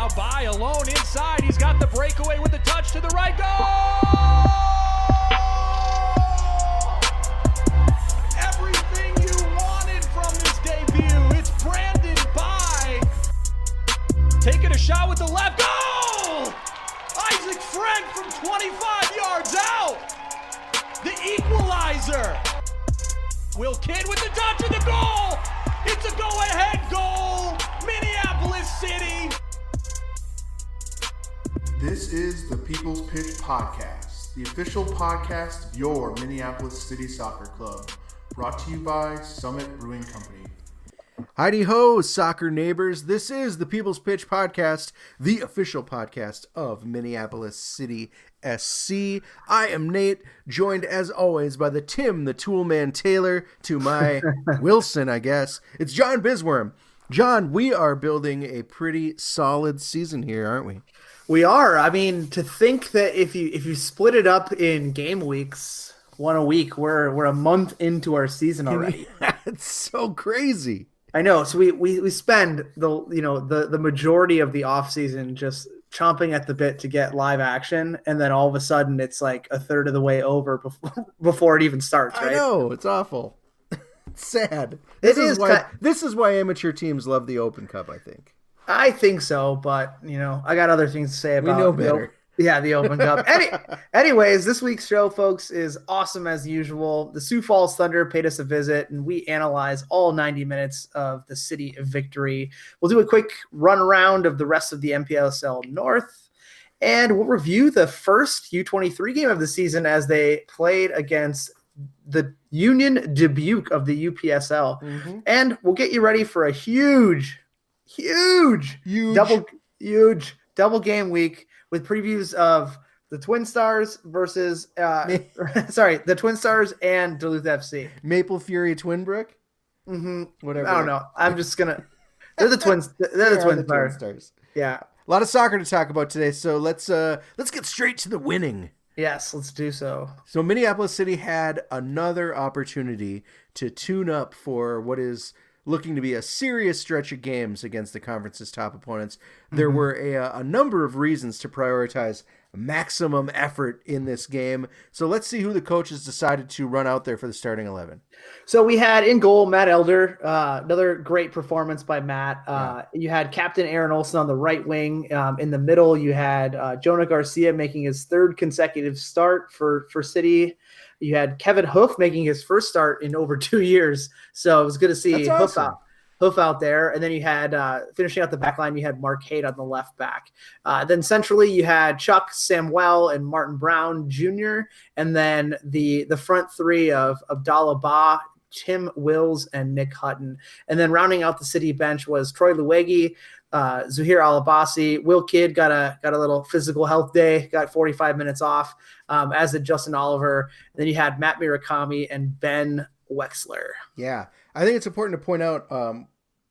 Now by alone inside. He's got the breakaway with the touch to the right. Goal! Everything you wanted from this debut. It's Brandon By. Taking a shot with the left. Goal! Isaac Friend from 25 yards out. The equalizer. Will Kidd with the touch of the goal. It's a go-ahead goal. Minneapolis City. This is the People's Pitch Podcast, the official podcast of your Minneapolis City Soccer Club, brought to you by Summit Brewing Company. Heidi ho, soccer neighbors. This is the People's Pitch Podcast, the official podcast of Minneapolis City SC. I am Nate, joined as always by the Tim, the Toolman Taylor, to my Wilson, I guess. It's John Bisworm. John, we are building a pretty solid season here, aren't we? We are. I mean, to think that if you split it up in game weeks, one a week, we're a month into our season already. It's so crazy. I know. So we spend the majority of the offseason just chomping at the bit to get live action, and then all of a sudden it's like a third of the way over before it even starts, right? I know, it's awful. It's sad. This is why amateur teams love the Open Cup, I think. I think so, but I got other things to say about we know better. The Open Cup. Anyways, this week's show, folks, is awesome as usual. The Sioux Falls Thunder paid us a visit, and we analyze all 90 minutes of the city of victory. We'll do a quick run around of the rest of the NPSL North, and we'll review the first U23 game of the season as they played against the Union Dubuque of the UPSL. Mm-hmm. And we'll get you ready for a huge double game week with previews of the TwinStars versus the TwinStars and Duluth FC. Maple Fury Twinbrook? Mm-hmm. Whatever. I don't know. I'm just gonna they're the twins. They're the TwinStars. Yeah. A lot of soccer to talk about today, so let's get straight to the winning. Yes, let's do so. So Minneapolis City had another opportunity to tune up for what is looking to be a serious stretch of games against the conference's top opponents. There were a number of reasons to prioritize maximum effort in this game. So let's see who the coaches decided to run out there for the starting 11. So we had in goal Matt Elder, another great performance by Matt. You had Captain Aaron Olson on the right wing. In the middle, you had Jonah Garcia making his third consecutive start for City. You had Kevin Hoof making his first start in over 2 years. So it was good to see Hoof out there. And then you had, finishing out the back line, you had Mark Haight on the left back. Then centrally, you had Chuck Samuel and Martin Brown Jr. And then the front three of Abdallah Ba, Tim Wills, and Nick Hutton. And then rounding out the City bench was Troy Luegi, Zuhair Alabasi. Will Kidd got a little physical health day, got 45 minutes off, as did Justin Oliver. And then you had Matt Murakami and Ben Wexler. Yeah, I think it's important to point out,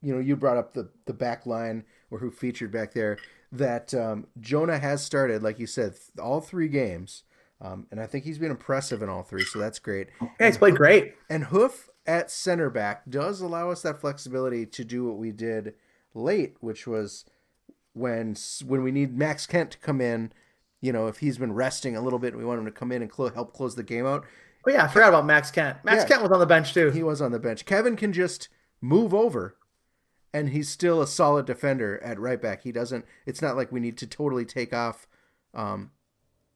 you brought up the back line or who featured back there, that Jonah has started, like you said, all 3 games. And I think he's been impressive in all 3, so that's great. Yeah, he's played great. And Hoof at center back does allow us that flexibility to do what we did late, which was when we need Max Kent to come in, if he's been resting a little bit and we want him to come in and help close the game out. Oh yeah, I forgot about Max Kent. Kent was on the bench too. He was on the bench. Kevin can just move over and he's still a solid defender at right back. It's not like we need to totally take off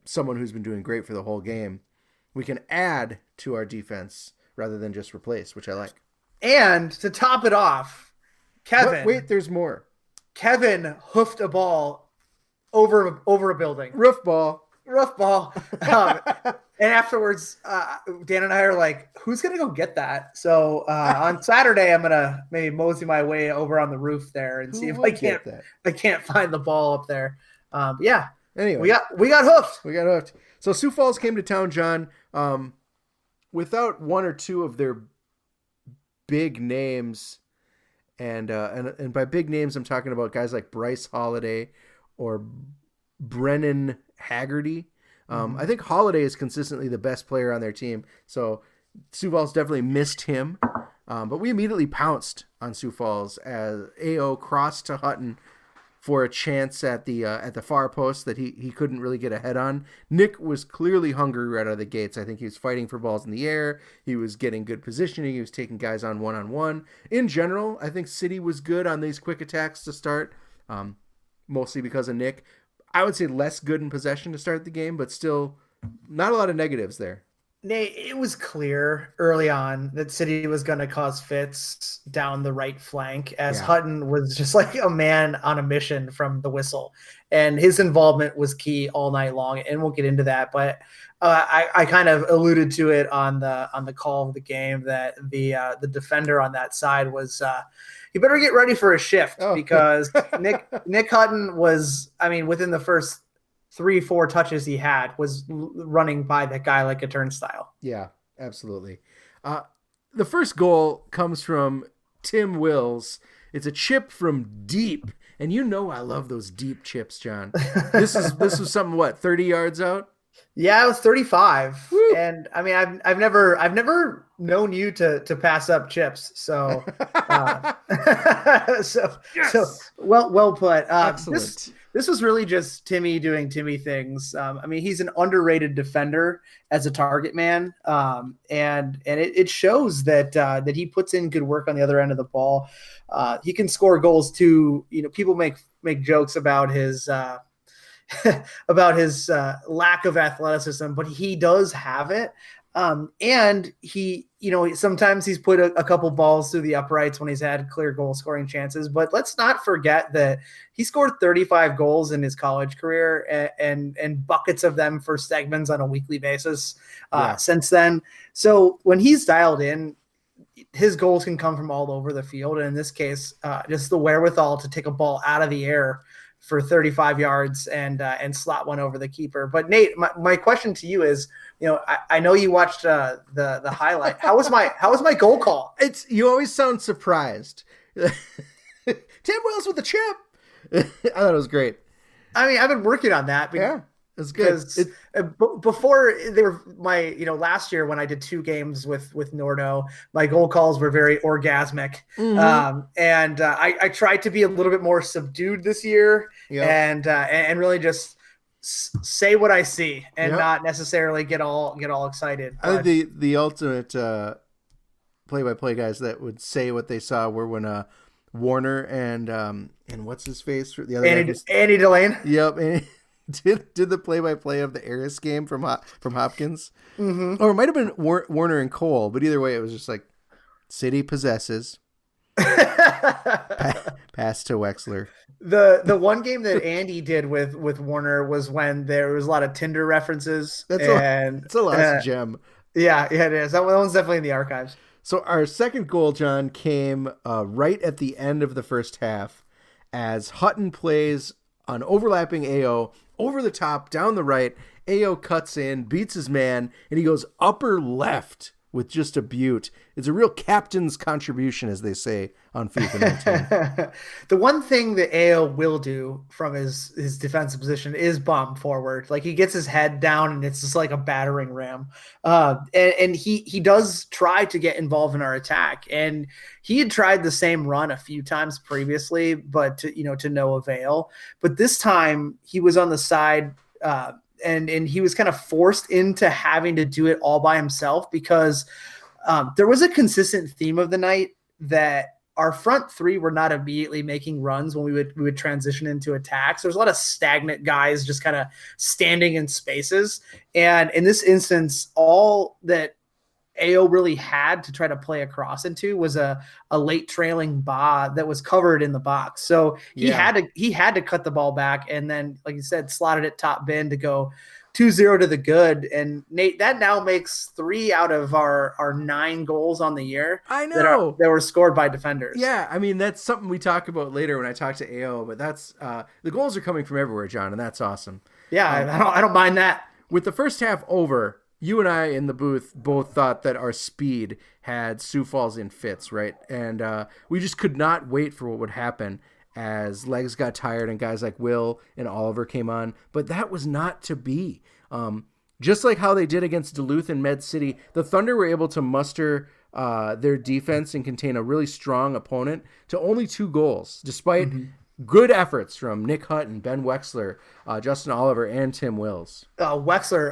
someone who's been doing great for the whole game. We can add to our defense rather than just replace, which I like. And to top it off, Kevin. Wait, there's more. Kevin hoofed a ball over a building. Roof ball. And afterwards, Dan and I are like, who's going to go get that? So on Saturday, I'm going to maybe mosey my way over on the roof there and see if I can't find the ball up there. Yeah. Anyway, we got hoofed. We got hooked. So Sioux Falls came to town, John, without one or two of their big names. And by big names, I'm talking about guys like Bryce Holiday or Brennan Haggerty. I think Holiday is consistently the best player on their team. So Sioux Falls definitely missed him. But we immediately pounced on Sioux Falls as AO crossed to Hutton for a chance at the far post that he couldn't really get ahead on. Nick was clearly hungry right out of the gates. I think he was fighting for balls in the air. He was getting good positioning. He was taking guys on one-on-one. In general, I think City was good on these quick attacks to start, mostly because of Nick. I would say less good in possession to start the game, but still not a lot of negatives there. Nate, it was clear early on that City was going to cause fits down the right flank as Hutton was just like a man on a mission from the whistle. And his involvement was key all night long. And we'll get into that. But I kind of alluded to it on the call of the game that the defender on that side was you better get ready for a shift because Nick Hutton was, I mean, within the first 3-4 touches he had was running by that guy like a turnstile. Yeah, absolutely. The first goal comes from Tim Wills. It's a chip from deep, and you know I love those deep chips, John. This was something, what, 30 yards out? Yeah, it was 35. Woo. And I mean, I've never known you to pass up chips. So, Yes! so well put. Excellent. This was really just Timmy doing Timmy things. I mean, he's an underrated defender as a target man. And it shows that he puts in good work on the other end of the ball. He can score goals too. You know, people make jokes about his lack of athleticism, but he does have it. And he, you know, sometimes he's put a couple balls through the uprights when he's had clear goal scoring chances, but let's not forget that he scored 35 goals in his college career and buckets of them for Stegmans on a weekly basis since then. So when he's dialed in, his goals can come from all over the field. And in this case, just the wherewithal to take a ball out of the air for 35 yards and slot one over the keeper. But Nate, my question to you is, you know, I know you watched the highlight. How was my goal call? You always sound surprised. Tim Wills with the chip. I thought it was great. I mean, I've been working on that. Yeah, it's good. Before they were last year when I did 2 games with Nordo, my goal calls were very orgasmic. Mm-hmm. And I tried to be a little bit more subdued this year and really just say what I see and not necessarily get all excited. I think the ultimate play-by-play guys that would say what they saw were when Warner and what's his face, the other Andy Delane. Yep. And did the play-by-play of the Aris game from Hopkins. Mm-hmm. Or it might have been Warner and Cole, but either way it was just like City possesses. Pass to Wexler. The one game that Andy did with Warner was when there was a lot of Tinder references. It's a lost gem. Yeah, it is. That one's definitely in the archives. So our second goal, John, came right at the end of the first half as Hutton plays on overlapping AO over the top, down the right. AO cuts in, beats his man, and he goes upper left with just a beaut. It's a real captain's contribution, as they say on FIFA 19. The one thing that AO will do from his defensive position is bomb forward. Like he gets his head down and it's just like a battering ram. And he does try to get involved in our attack. And he had tried the same run a few times previously, but to no avail. But this time he was on the side, and he was kind of forced into having to do it all by himself because there was a consistent theme of the night that our front three were not immediately making runs when we would transition into attacks. There's a lot of stagnant guys just kind of standing in spaces. And in this instance, all that AO really had to try to play across into was a late trailing Ba that was covered in the box. So he had to cut the ball back and then, like you said, slotted it top bin to go 2-0 to the good. And Nate, that now makes 3 out of our 9 goals on the year. I know that were scored by defenders. Yeah, I mean that's something we talk about later when I talk to AO. But that's the goals are coming from everywhere, John, and that's awesome. Yeah, I don't mind that. With the first half over, you and I in the booth both thought that our speed had Sioux Falls in fits, right? And we just could not wait for what would happen as legs got tired and guys like Will and Oliver came on. But that was not to be. Just like how they did against Duluth and Med City, the Thunder were able to muster their defense and contain a really strong opponent to only 2 goals, despite good efforts from Nick Hutton, Ben Wexler, Justin Oliver, and Tim Wills. Wexler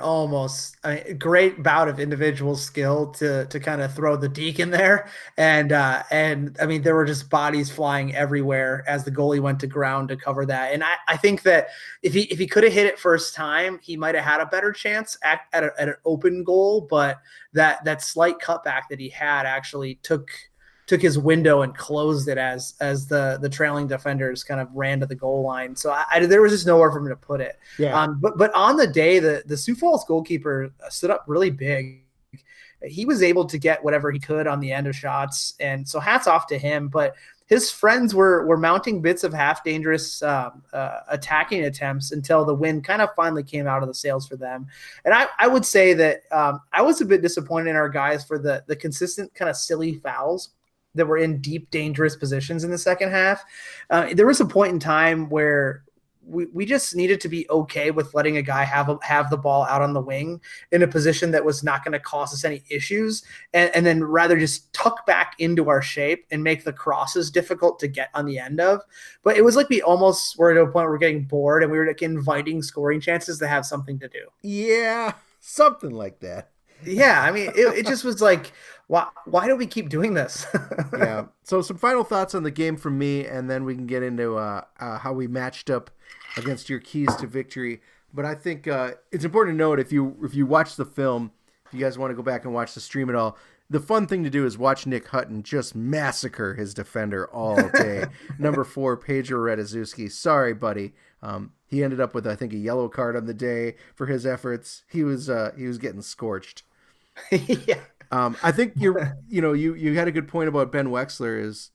great bout of individual skill to kind of throw the deke in there. And I mean, there were just bodies flying everywhere as the goalie went to ground to cover that. And I think that if he could have hit it first time, he might have had a better chance at an open goal. But that slight cutback that he had actually took his window and closed it as the trailing defenders kind of ran to the goal line. So there was just nowhere for him to put it. Yeah. But on the day, the Sioux Falls goalkeeper stood up really big. He was able to get whatever he could on the end of shots. And so hats off to him. But his friends were mounting bits of half dangerous attacking attempts until the wind kind of finally came out of the sails for them. And I would say that I was a bit disappointed in our guys for the consistent kind of silly fouls that were in deep, dangerous positions in the second half. There was a point in time where we just needed to be okay with letting a guy have the ball out on the wing in a position that was not going to cause us any issues, and then rather just tuck back into our shape and make the crosses difficult to get on the end of. But it was like we almost were at a point where we're getting bored and we were like inviting scoring chances to have something to do. Yeah, something like that. Yeah, I mean, it just was like, why do we keep doing this? Yeah. So some final thoughts on the game from me, and then we can get into how we matched up against your keys to victory. But I think it's important to note, if you watch the film, if you guys want to go back and watch the stream at all, the fun thing to do is watch Nick Hutton just massacre his defender all day. Number 4, Pedro Ratajkowski. Sorry, buddy. He ended up with, I think, a yellow card on the day for his efforts. He was getting scorched. Yeah. I think you had a good point about Ben Wexler. Is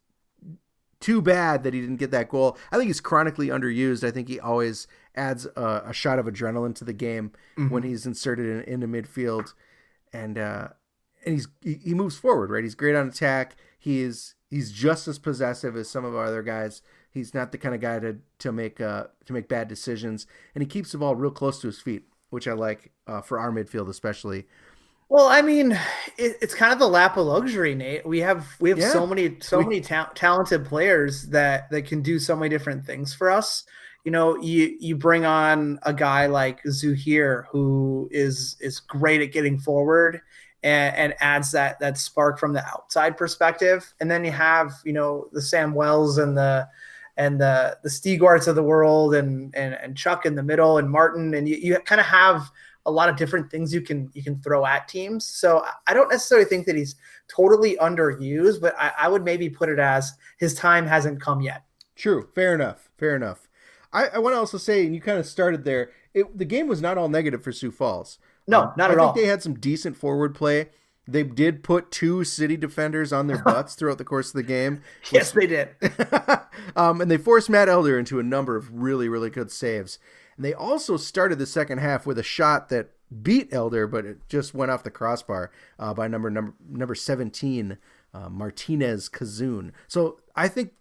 too bad that he didn't get that goal. I think he's chronically underused. I think he always adds a shot of adrenaline to the game when he's inserted into midfield, and he moves forward, right? He's great on attack. He's just as possessive as some of our other guys. He's not the kind of guy to make bad decisions, and he keeps the ball real close to his feet, which I like for our midfield especially. Well, I mean, it's kind of the lap of luxury, Nate. We have so many talented players that can do so many different things for us. You know, you bring on a guy like Zuhir, who is great at getting forward and adds that spark from the outside perspective. And then you have, the Sam Wells and the Stegarts of the world and Chuck in the middle and Martin, and you kind of have a lot of different things you can throw at teams. So I don't necessarily think that he's totally underused, but I would maybe put it as his time hasn't come yet. True. Fair enough. I want to also say, and you kind of started there, the game was not all negative for Sioux Falls. No, not at all. I think they had some decent forward play. They did put 2 city defenders on their butts throughout the course of the game. Yes, they did. And they forced Matt Elder into a number of really, really good saves. And they also started the second half with a shot that beat Elder, but it just went off the crossbar by number 17, Martinez Kazoon. So I think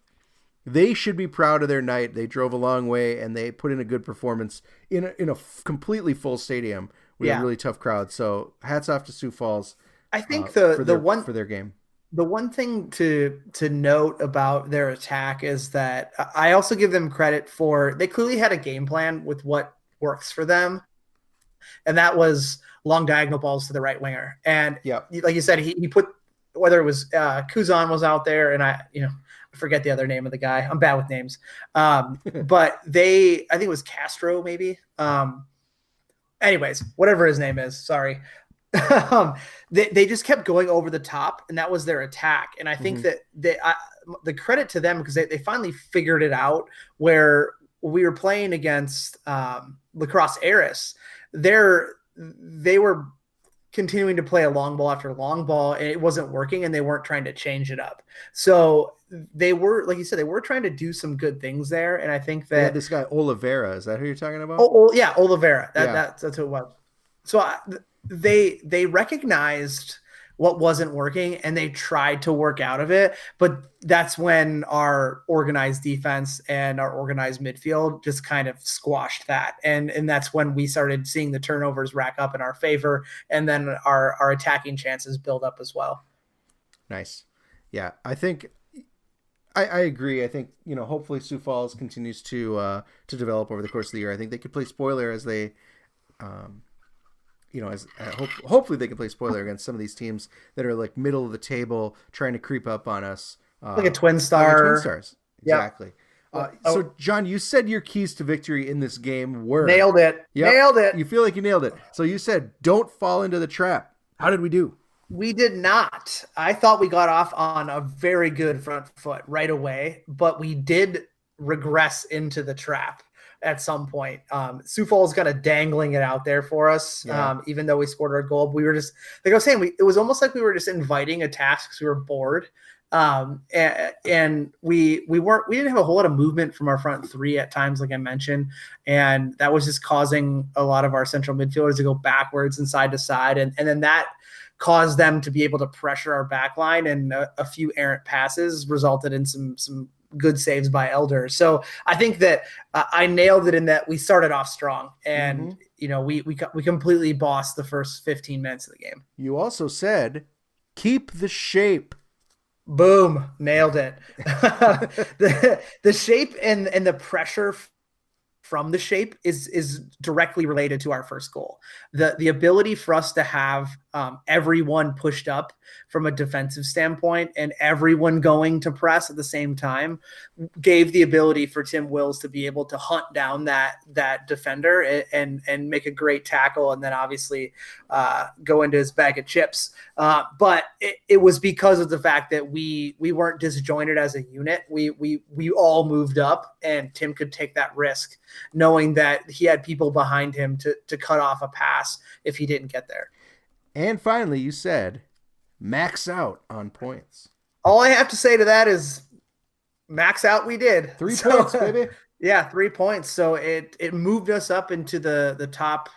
they should be proud of their night. They drove a long way, and they put in a good performance in a completely full stadium with a really tough crowd. So hats off to Sioux Falls. I think for their game. The one thing to note about their attack is that I also give them credit for, they clearly had a game plan with what works for them. And that was long diagonal balls to the right winger. And like you said, he put, whether it was Kuzan was out there, and I forget the other name of the guy. I'm bad with names. But I think it was Castro maybe. Anyways, whatever his name is, sorry. They just kept going over the top, and that was their attack. And I think that the credit to them, because they finally figured it out, where we were playing against Lacrosse Eris. They were continuing to play a long ball after long ball, and it wasn't working, and they weren't trying to change it up. So they were, like you said, they were trying to do some good things there. And I think that this guy Oliveira, is that who you're talking about? Oh yeah, Oliveira. That's who it was. So they recognized what wasn't working, and they tried to work out of it. But that's when our organized defense and our organized midfield just kind of squashed that. And that's when we started seeing the turnovers rack up in our favor, and then our attacking chances build up as well. Nice. Yeah, I think I agree. I think, hopefully Sioux Falls continues to develop over the course of the year. I think they could play spoiler as they, hopefully they can play spoiler against some of these teams that are like middle of the table trying to creep up on us. Like a Twin Star. Like a TwinStars. Exactly. So, John, you said your keys to victory in this game were... Nailed it. Yep. Nailed it. You feel like you nailed it. So you said, don't fall into the trap. How did we do? We did not. I thought we got off on a very good front foot right away, but we did regress into the trap at some point. Sioux Falls kind of dangling it out there for us. Yeah. Even though we scored our goal, we were just, like I was saying, it was almost like we were just inviting a task because we were bored. And we didn't have a whole lot of movement from our front three at times, like I mentioned, and that was just causing a lot of our central midfielders to go backwards and side to side. And then that caused them to be able to pressure our back line, and a few errant passes resulted in some good saves by Elder. So I think that I nailed it in that we started off strong, and we completely bossed the first 15 minutes of the game. You also said, keep the shape. Boom, nailed it. the shape and the pressure from the shape is directly related to our first goal. The ability for us to have everyone pushed up from a defensive standpoint and everyone going to press at the same time gave the ability for Tim Wills to be able to hunt down that defender and make a great tackle, and then obviously go into his bag of chips. But it was because of the fact that we weren't disjointed as a unit. We all moved up, and Tim could take that risk knowing that he had people behind him to cut off a pass if he didn't get there. And finally, you said, max out on points. All I have to say to that is max out we did. 3 points, baby. Yeah, 3 points. So it moved us up into the top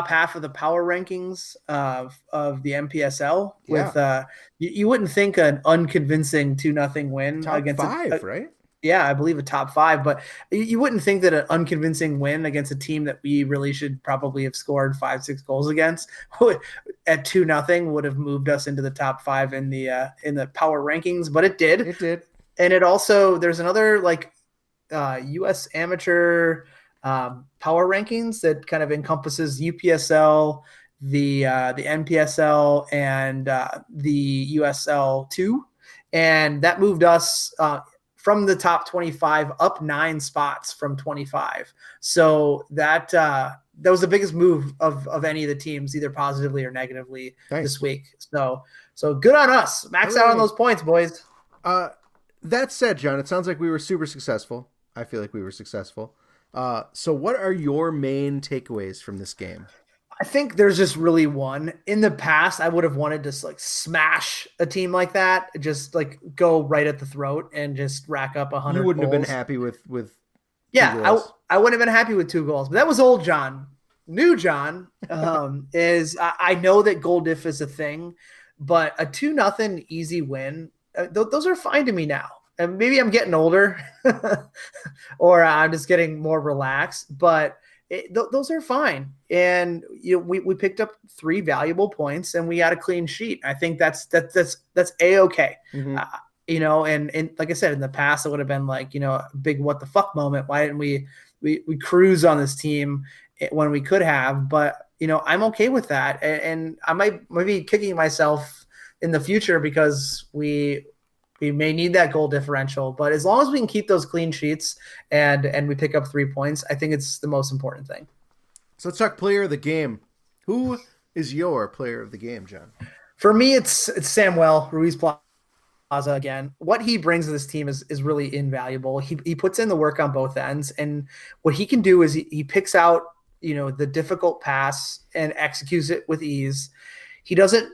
half of the power rankings of the NPSL. Yeah. With you wouldn't think an unconvincing 2-0 win top against 5, right? Yeah, I believe a top 5, but you wouldn't think that an unconvincing win against a team that we really should probably have scored 5-6 goals against at 2-0 would have moved us into the top 5 in the power rankings, but it did. It did. And it also, there's another U.S. amateur power rankings that kind of encompasses UPSL, the NPSL, and the USL 2, and that moved us from the top 25 up 9 spots from 25. So that was the biggest move of any of the teams, either positively or negatively. Thanks. This week. So good on us. Max out on those points, boys. That said, John, it sounds like we were super successful. I feel like we were successful. So what are your main takeaways from this game? I think there's just really one. In the past, I would have wanted to smash a team like that, just go right at the throat and just rack up 100 You wouldn't goals. have been happy with Yeah, I wouldn't have been happy with 2 goals. But that was old John. New John is I know that goal diff is a thing, but a 2-0 easy win, those are fine to me now. And maybe I'm getting older or I'm just getting more relaxed, but those are fine. And we picked up 3 valuable points and we got a clean sheet. I think that's A-okay. Mm-hmm. And like I said, in the past, it would have been a big what the fuck moment. Why didn't we cruise on this team when we could have? But, I'm okay with that. And I might be kicking myself in the future because we may need that goal differential, but as long as we can keep those clean sheets and we pick up 3 points, I think it's the most important thing. So let's talk player of the game. Who is your player of the game, John? For me, it's Samuel Ruiz Plaza again. What he brings to this team is really invaluable. He puts in the work on both ends, and what he can do is he picks out the difficult pass and executes it with ease. He doesn't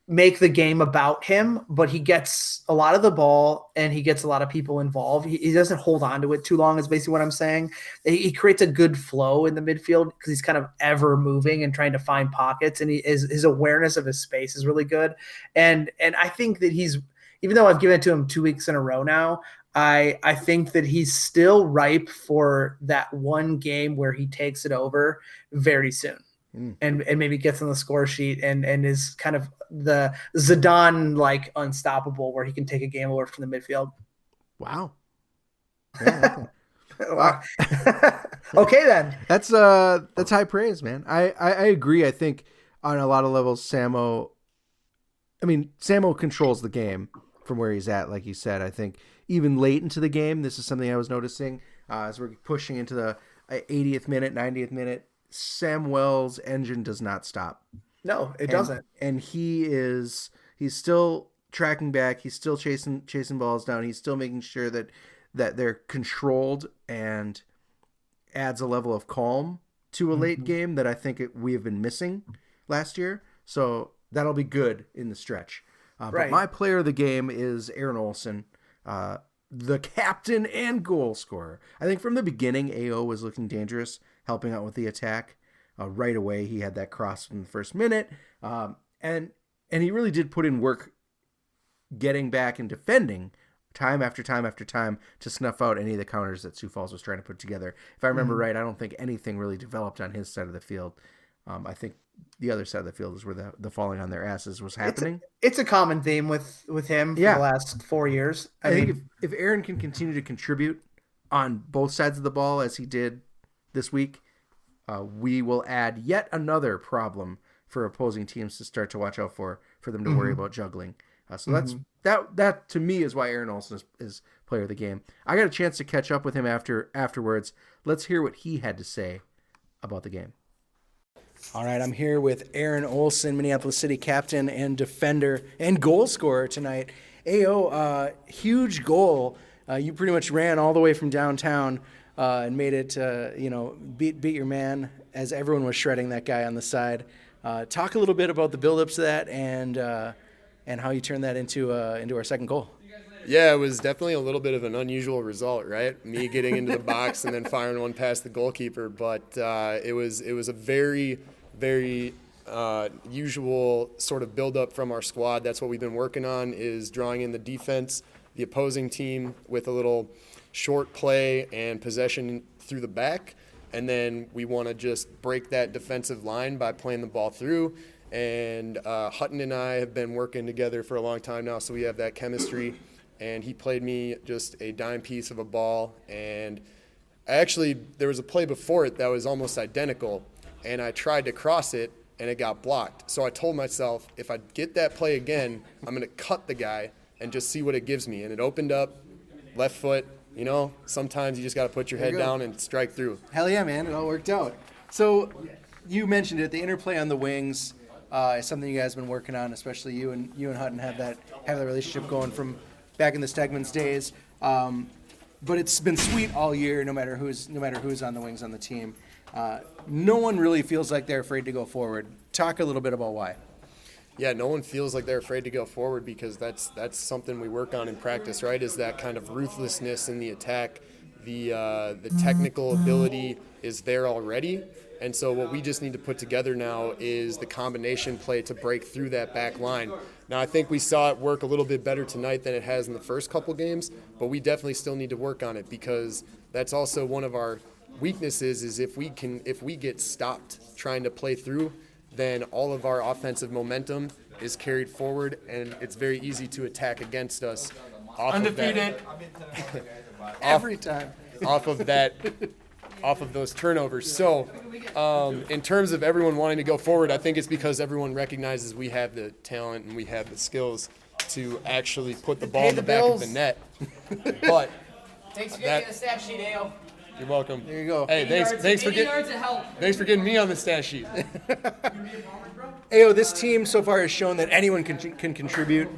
make the game about him, but he gets a lot of the ball and he gets a lot of people involved. He doesn't hold on to it too long is basically what I'm saying. He creates a good flow in the midfield because he's kind of ever moving and trying to find pockets, and his awareness of his space is really good. And I think that even though I've given it to him 2 weeks in a row now, I think that he's still ripe for that one game where he takes it over very soon. And maybe gets on the score sheet and is kind of the Zidane unstoppable, where he can take a game over from the midfield. Wow. Yeah, Wow. Okay, then. that's high praise, man. I agree. I think on a lot of levels, Samo controls the game from where he's at, like you said. I think even late into the game, this is something I was noticing as we're pushing into the 80th minute, 90th minute. Samwell's engine does not stop. No, it doesn't. And he's still tracking back. He's still chasing balls down. He's still making sure that they're controlled, and adds a level of calm to a late game that I think we have been missing last year. So that'll be good in the stretch. Right. But my player of the game is Aaron Olson, the captain and goal scorer. I think from the beginning, AO was looking dangerous, helping out with the attack. Right away, he had that cross from the first minute. And he really did put in work getting back and defending time after time after time to snuff out any of the counters that Sioux Falls was trying to put together. If I remember right, I don't think anything really developed on his side of the field. I think the other side of the field is where the falling on their asses was happening. It's a common theme with him for the last 4 years. I think if Aaron can continue to contribute on both sides of the ball as he did this week, we will add yet another problem for opposing teams to start to watch out for them to worry about juggling. So that to me is why Aaron Olson is player of the game. I got a chance to catch up with him afterwards. Let's hear what he had to say about the game. All right, I'm here with Aaron Olson, Minneapolis City captain and defender and goal scorer tonight. AO, huge goal. You pretty much ran all the way from downtown and made it, beat your man as everyone was shredding that guy on the side. Talk a little bit about the build-up to that and how you turned that into our second goal. Yeah, it was definitely a little bit of an unusual result, right? Me getting into the box and then firing one past the goalkeeper, but it was a very, very usual sort of build-up from our squad. That's what we've been working on, is drawing in the defense, the opposing team with a little short play and possession through the back, and then we want to just break that defensive line by playing the ball through. And Hutton and I have been working together for a long time now, so we have that chemistry. And he played me just a dime piece of a ball. And there was a play before it that was almost identical, and I tried to cross it, and it got blocked. So I told myself, if I get that play again, I'm going to cut the guy and just see what it gives me. And it opened up, left foot. Sometimes you just got to put your head down and strike through. Hell yeah, man. It all worked out. So you mentioned it, the interplay on the wings is something you guys have been working on, especially you and Hutton have that relationship going from back in the Stegman's days. But it's been sweet all year, no matter who's on the wings on the team. No one really feels like they're afraid to go forward. Talk a little bit about why. Yeah, no one feels like they're afraid to go forward because that's something we work on in practice, right? Is that kind of ruthlessness in the attack. The technical ability is there already. And so what we just need to put together now is the combination play to break through that back line. Now, I think we saw it work a little bit better tonight than it has in the first couple games, but we definitely still need to work on it because that's also one of our weaknesses is if we get stopped trying to play through, then all of our offensive momentum is carried forward, and it's very easy to attack against us. Undefeated. Every time. Off of those turnovers. So in terms of everyone wanting to go forward, I think it's because everyone recognizes we have the talent and we have the skills to actually put the ball in the back of the net. But thanks for getting the stat sheet, AO. You're welcome. There you go. Hey, thanks for getting me on the stat sheet. AO, this team so far has shown that anyone can contribute.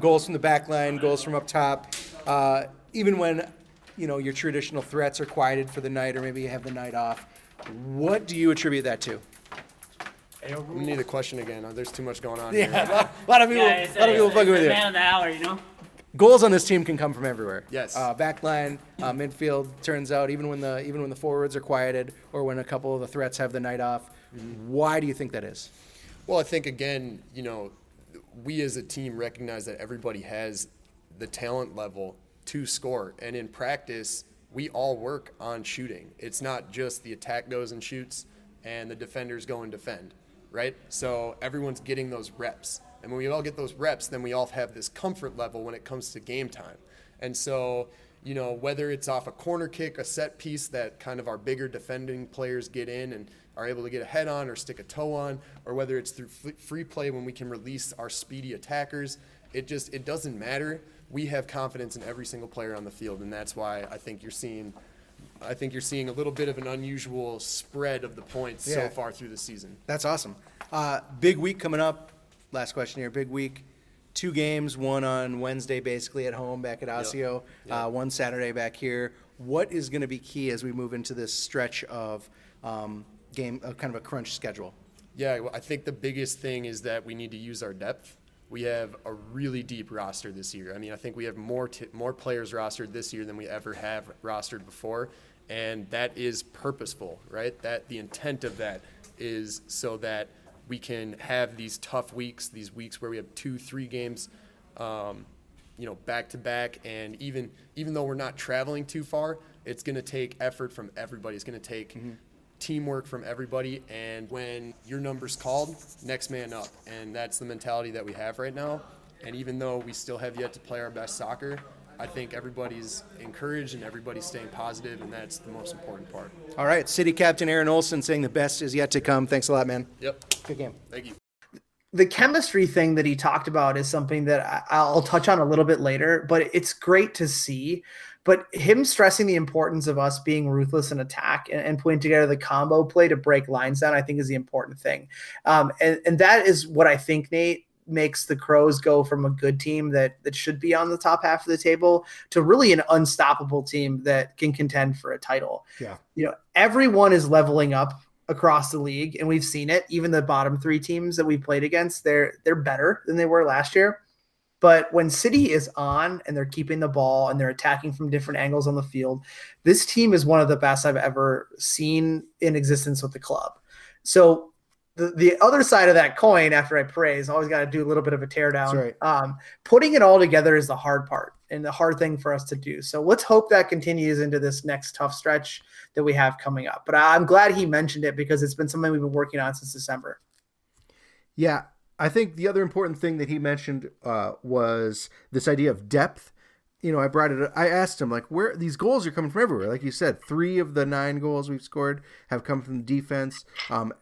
Goals from the back line, goals from up top. Even when your traditional threats are quieted for the night, or maybe you have the night off. What do you attribute that to? We need a question again. There's too much going on Yeah, here. a lot of people fucking with you. Man of the hour, Goals on this team can come from everywhere. Yes. Back line, midfield. Turns out even when the forwards are quieted, or when a couple of the threats have the night off. Why do you think that is? Well, I think again, we as a team recognize that everybody has the talent level to score, and in practice we all work on shooting. It's not just the attack goes and shoots and the defenders go and defend, right? So everyone's getting those reps, and when we all get those reps, then we all have this comfort level when it comes to game time. And so, whether it's off a corner kick, a set piece that kind of our bigger defending players get in and are able to get a head on or stick a toe on, or whether it's through free play when we can release our speedy attackers, it doesn't matter. We have confidence in every single player on the field, and that's why I think you're seeing a little bit of an unusual spread of the points so far through the season. That's awesome. Big week coming up. Last question here. Big week. 2 games, one on Wednesday basically at home back at Osseo, one Saturday back here. What is going to be key as we move into this stretch of kind of a crunch schedule? Yeah, well, I think the biggest thing is that we need to use our depth. We have a really deep roster this year. I mean, I think we have more players rostered this year than we ever have rostered before, and that is purposeful, right? That the intent of that is so that we can have these tough weeks, these weeks where we have 2-3 games, back to back, and even though we're not traveling too far, it's going to take effort from everybody. It's going to take teamwork from everybody, and when your number's called, next man up, and that's the mentality that we have right now. And even though we still have yet to play our best soccer, I think everybody's encouraged and everybody's staying positive, and that's the most important part. All right, City Captain Aaron Olson saying the best is yet to come. Thanks a lot, man. Yep. Good game. Thank you. The chemistry thing that he talked about is something that I'll touch on a little bit later, but it's great to see. But him stressing the importance of us being ruthless in attack and putting together the combo play to break lines down, I think is the important thing. And that is what I think, Nate, makes the Crows go from a good team that should be on the top half of the table to really an unstoppable team that can contend for a title. Yeah. Everyone is leveling up across the league, and we've seen it. Even the bottom 3 teams that we've played against, they're better than they were last year. But when City is on and they're keeping the ball and they're attacking from different angles on the field, this team is one of the best I've ever seen in existence with the club. So the other side of that coin, after I praise, always got to do a little bit of a teardown. Right. Putting it all together is the hard part and the hard thing for us to do. So let's hope that continues into this next tough stretch that we have coming up. But I'm glad he mentioned it because it's been something we've been working on since December. Yeah. I think the other important thing that he mentioned was this idea of depth. I asked him, where these goals are coming from everywhere. Like you said, 3 of the 9 goals we've scored have come from defense.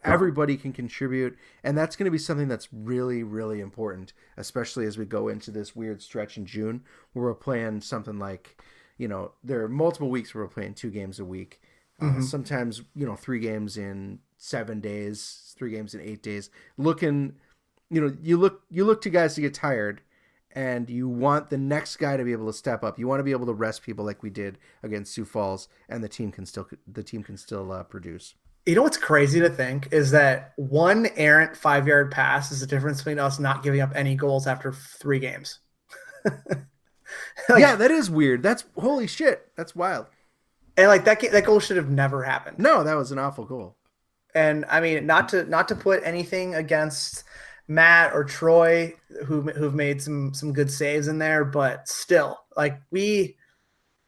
Everybody can contribute, and that's going to be something that's really, really important, especially as we go into this weird stretch in June where we're playing something like, there are multiple weeks where we're playing 2 games a week. Sometimes, 3 games in 7 days, 3 games in 8 days. You look to guys to get tired, and you want the next guy to be able to step up. You want to be able to rest people like we did against Sioux Falls, and the team can still produce. You know what's crazy to think is that one errant 5-yard pass is the difference between us not giving up any goals after 3 games. Yeah, that is weird. That's holy shit. That's wild. And that goal should have never happened. No, that was an awful goal. And I mean, not to put anything against Matt or Troy, who've made some good saves in there, but still, we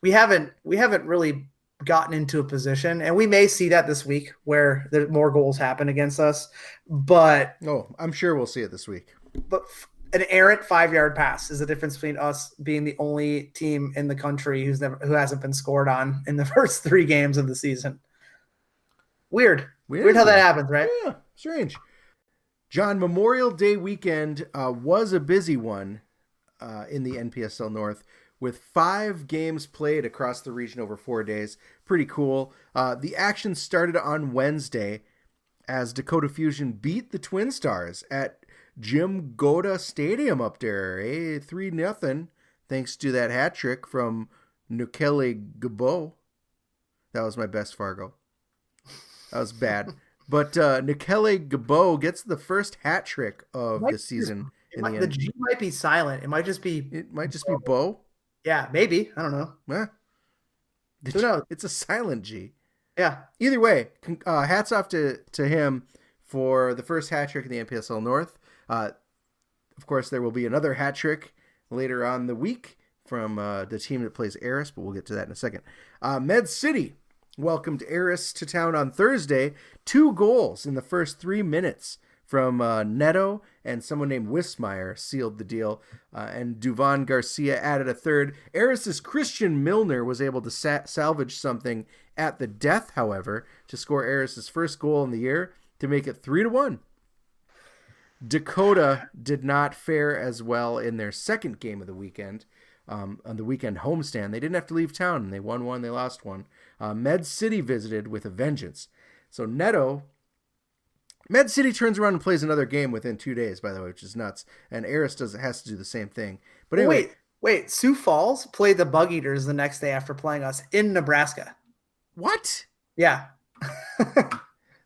haven't really gotten into a position, and we may see that this week where more goals happen against us. But I'm sure we'll see it this week. But an errant 5-yard pass is the difference between us being the only team in the country who hasn't been scored on in the first 3 games of the season. Weird how that happens, right? Yeah, strange. John, Memorial Day weekend was a busy one in the NPSL North with 5 games played across the region over 4 days. Pretty cool. The action started on Wednesday as Dakota Fusion beat the TwinStars at Jim Goda Stadium up there. 3-0, thanks to that hat trick from Nukele Gabo. That was my best Fargo. That was bad. But Nukele Gabo gets the first hat trick of the season. The G might be silent. It might just be Bo. Yeah, maybe. I don't know. Who knows? It's a silent G. Yeah. Either way, hats off to him for the first hat trick in the NPSL North. Of course, there will be another hat trick later on the week from the team that plays Eris, but we'll get to that in a second. Med City welcomed Eris to town on Thursday. 2 goals in the first 3 minutes from Neto and someone named Wismeyer sealed the deal, and Duvan Garcia added a third. Eris's Christian Milner was able to salvage something at the death, however, to score Eris's first goal in the year to make it 3-1. Dakota did not fare as well in their second game of the weekend, on the weekend homestand. They didn't have to leave town, and they won one, they lost one. Med City visited with a vengeance. So Med City turns around and plays another game within 2 days, by the way, which is nuts. And Eris has to do the same thing. But anyway, wait, Sioux Falls played the Bug Eaters the next day after playing us in Nebraska. What? Yeah.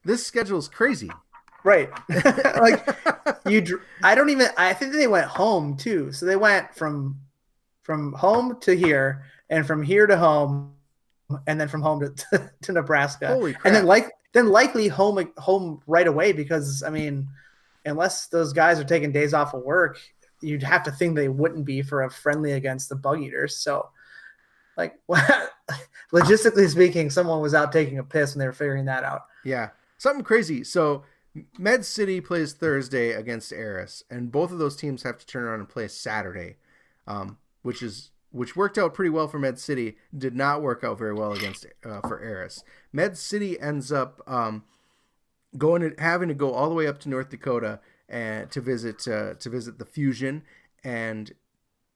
This schedule is crazy. Right. I think they went home too. So they went from home to here, and from here to home, and then from home to Nebraska. Holy crap. And then likely home right away, because I mean, unless those guys are taking days off of work, you'd have to think they wouldn't be for a friendly against the Bug Eaters. So logistically speaking, someone was out taking a piss when they were figuring that out. Yeah. Something crazy. So Med City plays Thursday against Eris, and both of those teams have to turn around and play Saturday, which worked out pretty well for Med City. Did not work out very well for Eris. Med City ends up having to go all the way up to North Dakota and to visit the Fusion, and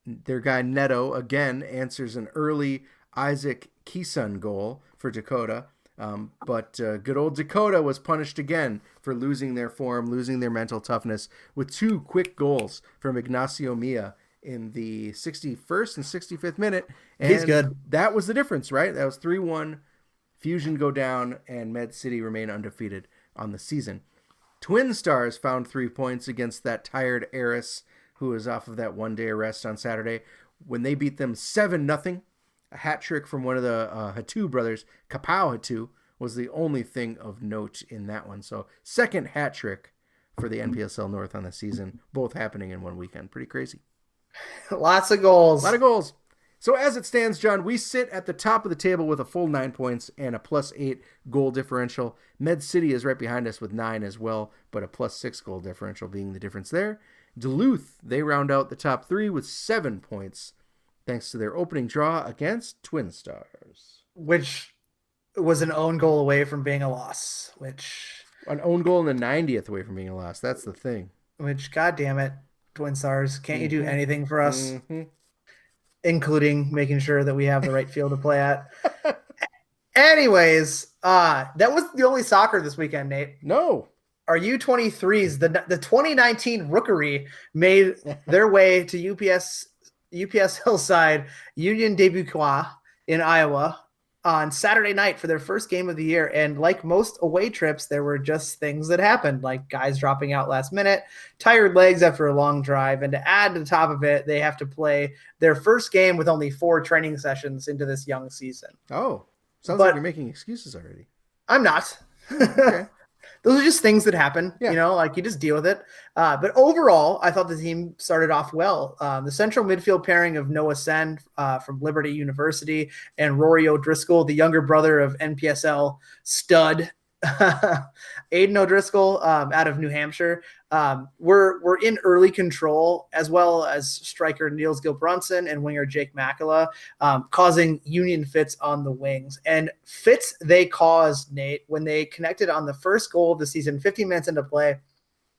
their guy Neto again answers an early Isaac Kisun goal for Dakota. But good old Dakota was punished again for losing their form, losing their mental toughness, with 2 quick goals from Ignacio Mia in the 61st and 65th minute. And he's good. That was the difference, right? That was 3-1. Fusion go down, and Med City remain undefeated on the season. TwinStars found 3 points against that tired Eris, who was off of that one-day arrest on Saturday, when they beat them 7-0. A hat trick from one of the Hatu brothers, Kapow Hatu, was the only thing of note in that one. So second hat trick for the NPSL North on the season, both happening in one weekend. Pretty crazy. Lots of goals. A lot of goals. So as it stands, John, we sit at the top of the table with a full 9 points and a +8 goal differential. Med City is right behind us with 9 as well, but a +6 goal differential being the difference there. Duluth, they round out the top 3 with 7 points, thanks to their opening draw against TwinStars. Which was an own goal away from being a loss. An own goal in the 90th away from being a loss. That's the thing. Which, God damn it, TwinStars, can't you do anything for us? Mm-hmm. Including making sure that we have the right field to play at. Anyways, that was the only soccer this weekend, Nate. No. Our U23s, the 2019 Rookery, made their way to UPSL side Union Dubuque in Iowa on Saturday night for their first game of the year. And like most away trips, there were just things that happened, like guys dropping out last minute, tired legs after a long drive. And to add to the top of it, they have to play their first game with only 4 training sessions into this young season. Oh, sounds like you're making excuses already. I'm not. Okay. Those are just things that happen, yeah. You just deal with it. But overall, I thought the team started off well. The central midfield pairing of Noah Sen from Liberty University and Rory O'Driscoll, the younger brother of NPSL stud Aiden O'Driscoll out of New Hampshire, were in early control, as well as striker Niels Gilbrunson and winger Jake Makela, causing Union fits on the wings. And fits they caused, Nate, when they connected on the first goal of the season, 15 minutes into play,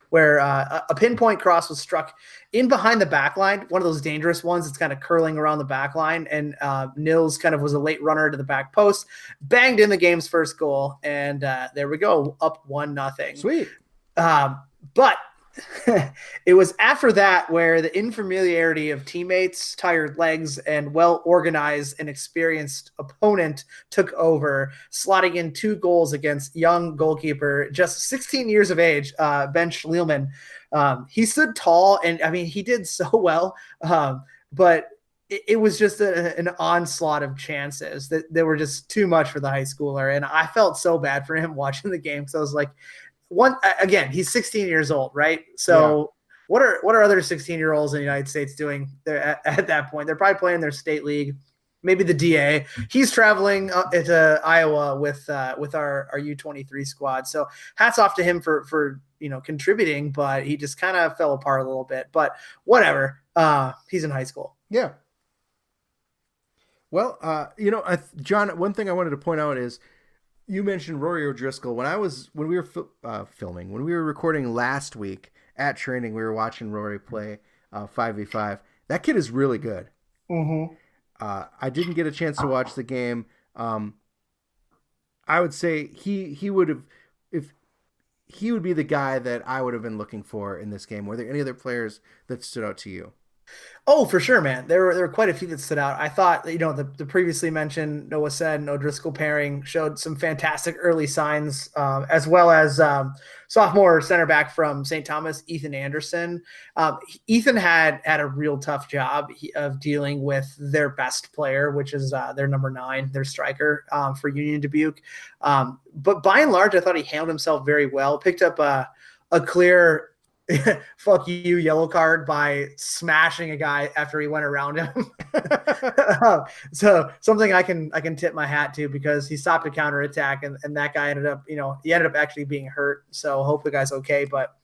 where a pinpoint cross was struck in behind the back line, one of those dangerous ones that's kind of curling around the back line. And Nils kind of was a late runner to the back post, banged in the game's first goal. And there we go, up 1-0. Sweet. But it was after that where the infamiliarity of teammates, tired legs, and well-organized and experienced opponent took over, slotting in 2 goals against young goalkeeper, just 16 years of age, Ben Schlielman. He stood tall, and I mean, he did so well, but it was just an onslaught of chances that were just too much for the high schooler. And I felt so bad for him watching the game. So I was like, he's 16 years old, right? So what are other 16-year-olds in the United States doing there at that point? They're probably playing their state league, maybe the DA. He's traveling to Iowa with our U23 squad. So hats off to him for contributing, but he just kind of fell apart a little bit. But whatever. He's in high school. Yeah. Well, John, one thing I wanted to point out is you mentioned Rory O'Driscoll. When we were recording last week at training, we were watching Rory play 5v5. That kid is really good. Mm-hmm. I didn't get a chance to watch the game. I would say he would be the guy that I would have been looking for in this game. Were there any other players that stood out to you? Oh, for sure, man. There were quite a few that stood out. I thought, the previously mentioned Noah Said and O'Driscoll pairing showed some fantastic early signs, as well as sophomore center back from St. Thomas, Ethan Anderson. Ethan had a real tough job of dealing with their best player, which is their number 9, their striker for Union Dubuque. But by and large, I thought he handled himself very well. Picked up a clear fuck you yellow card by smashing a guy after he went around him. So something I can tip my hat to, because he stopped a counterattack and that guy ended up actually being hurt. So hope the guy's okay, but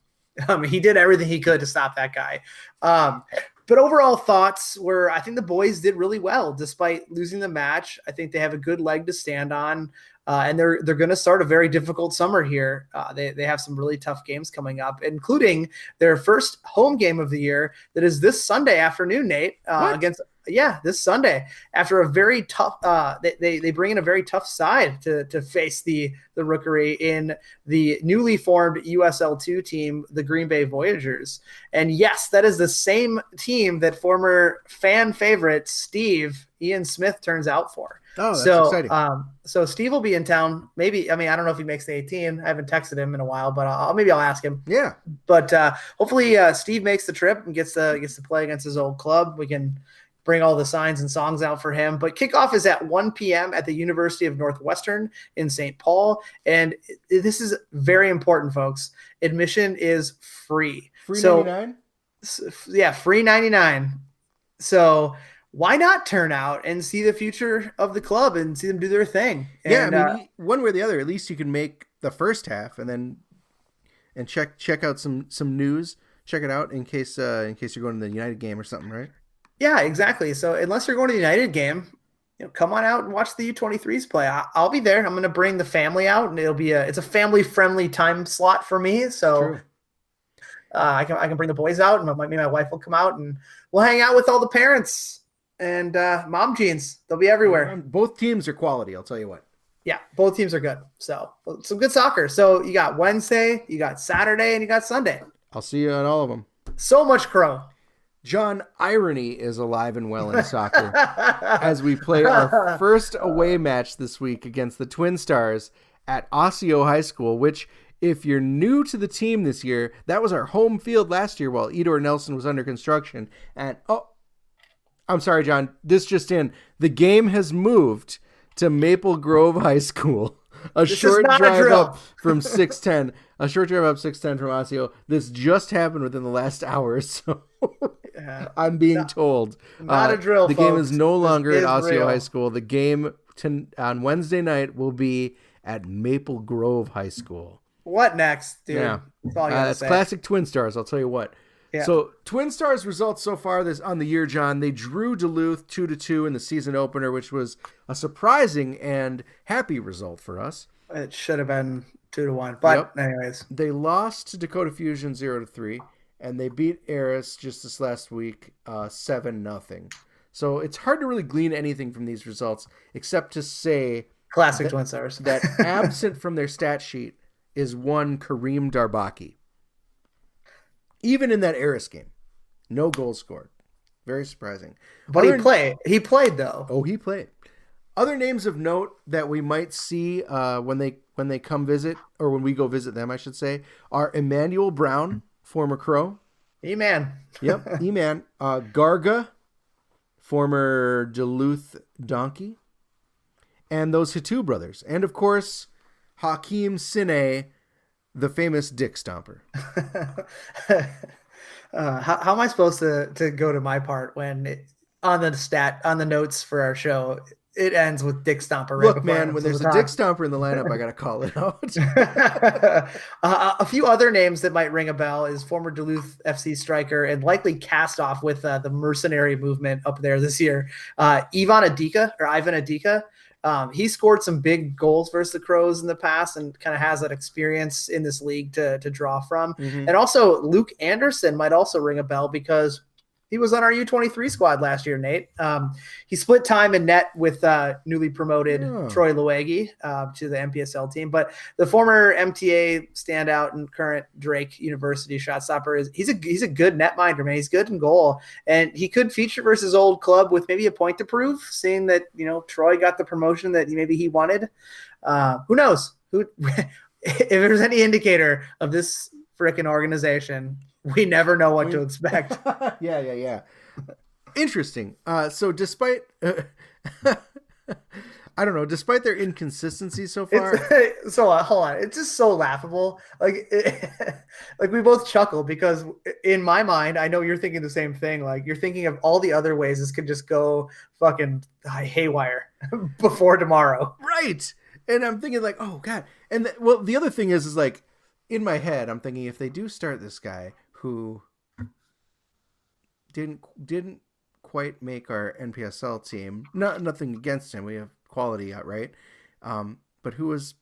he did everything he could to stop that guy. But overall thoughts were, I think the boys did really well despite losing the match. I think they have a good leg to stand on. And they're going to start a very difficult summer here. They have some really tough games coming up, including their first home game of the year. That is this Sunday afternoon, Nate, this Sunday, after a very tough, they bring in a very tough side to face the Rookery in the newly formed USL2 team, the Green Bay Voyagers. And yes, that is the same team that former fan favorite Ian Smith turns out for. Oh, that's exciting. So Steve will be in town. Maybe, I don't know if he makes the 18. I haven't texted him in a while, but I'll ask him. Yeah. But hopefully Steve makes the trip and gets to play against his old club. We can bring all the signs and songs out for him. But kickoff is at 1 p.m. at the University of Northwestern in St. Paul. And this is very important, folks. Admission is free. Free 99? Yeah, free 99. So why not turn out and see the future of the club and see them do their thing? And, one way or the other, at least you can make the first half and check out some news. Check it out in case you're going to the United game or something, right? Yeah, exactly. So unless you're going to the United game, come on out and watch the U23s play. I'll be there. I'm going to bring the family out, and it's a family friendly time slot for me. So I can bring the boys out, and me and my wife will come out, and we'll hang out with all the parents. And mom jeans, they'll be everywhere. Both teams are quality, I'll tell you what. Yeah, both teams are good. So some good soccer. So you got Wednesday, you got Saturday, and you got Sunday. I'll see you on all of them. So much crow. John, irony is alive and well in soccer as we play our first away match this week against the Twin Stars at Osseo High School, which, if you're new to the team this year, that was our home field last year while Edor Nelson was under construction. And, I'm sorry, John, this just in. The game has moved to Maple Grove High School. A short drive up 610 from Osseo. This just happened within the last hour, so I'm being told. Not a drill, The folks. game is no longer at Osseo real. High School. The game on Wednesday night will be at Maple Grove High School. What next, dude? Yeah. That's all you gotta That's say. classic Twin Stars, I'll tell you what. Yeah. So Twin Stars results so far on the year, John, they drew Duluth 2-2 in the season opener, which was a surprising and happy result for us. It should have been 2-1, but anyways, they lost to Dakota Fusion 0-3, and they beat Eris just this last week 7-0. So it's hard to really glean anything from these results except to say classic Twin Stars. that absent from their stat sheet is one Kareem Darbaki. Even in that Eris game, no goals scored. Very surprising. But he played though. Oh, he played. Other names of note that we might see when they come visit, or when we go visit them, I should say, are Emmanuel Brown, former Crow. E-Man. Yep, E-Man. Garga, former Duluth Donkey. And those Hitu brothers. And, of course, Hakeem Sine, the famous Dick Stomper. How am I supposed to go to my part when on the notes for our show, it ends with Dick Stomper. Right Look, man, when there's a Dick Stomper in the lineup, I got to call it out. A few other names that might ring a bell is former Duluth FC striker and likely cast off with the mercenary movement up there this year, Ivan Adika. He scored some big goals versus the Crows in the past and kind of has that experience in this league to draw from. And also Luke Anderson might also ring a bell because he was on our U23 squad last year, Nate. He split time in net with newly promoted Troy Loegi to the NPSL team. But the former MTA standout and current Drake University shot stopper he's a good netminder, man. He's good in goal, and he could feature versus old club with maybe a point to prove, seeing that Troy got the promotion that maybe he wanted. Who knows? If there's any indicator of this frickin' organization, we never know what to expect. Yeah. Interesting. So despite, despite their inconsistency so far. Hold on. It's just so laughable. Like we both chuckle because in my mind, I know you're thinking the same thing. Like you're thinking of all the other ways this could just go fucking haywire before tomorrow. Right. And I'm thinking like, oh God. And the other thing is like in my head, I'm thinking if they do start this guy who didn't quite make our NPSL team. Nothing against him. We have quality out, right? But who was,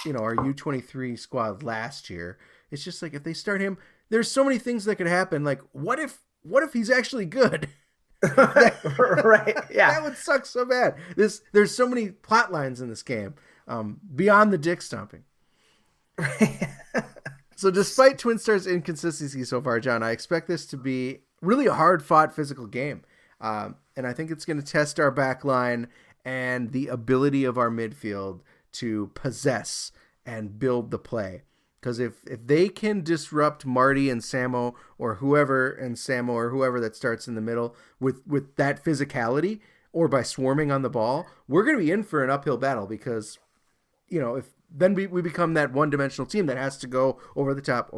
our U23 squad last year? It's just like if they start him, there's so many things that could happen. Like what if he's actually good? Right. Yeah. That would suck so bad. There's so many plot lines in this game beyond the dick stomping. So despite TwinStars' inconsistency so far, John, I expect this to be really a hard-fought physical game. And I think it's going to test our back line and the ability of our midfield to possess and build the play. Because if they can disrupt Marty and Samo or whoever that starts in the middle with that physicality or by swarming on the ball, we're going to be in for an uphill battle because, then we become that one-dimensional team that has to go over the top,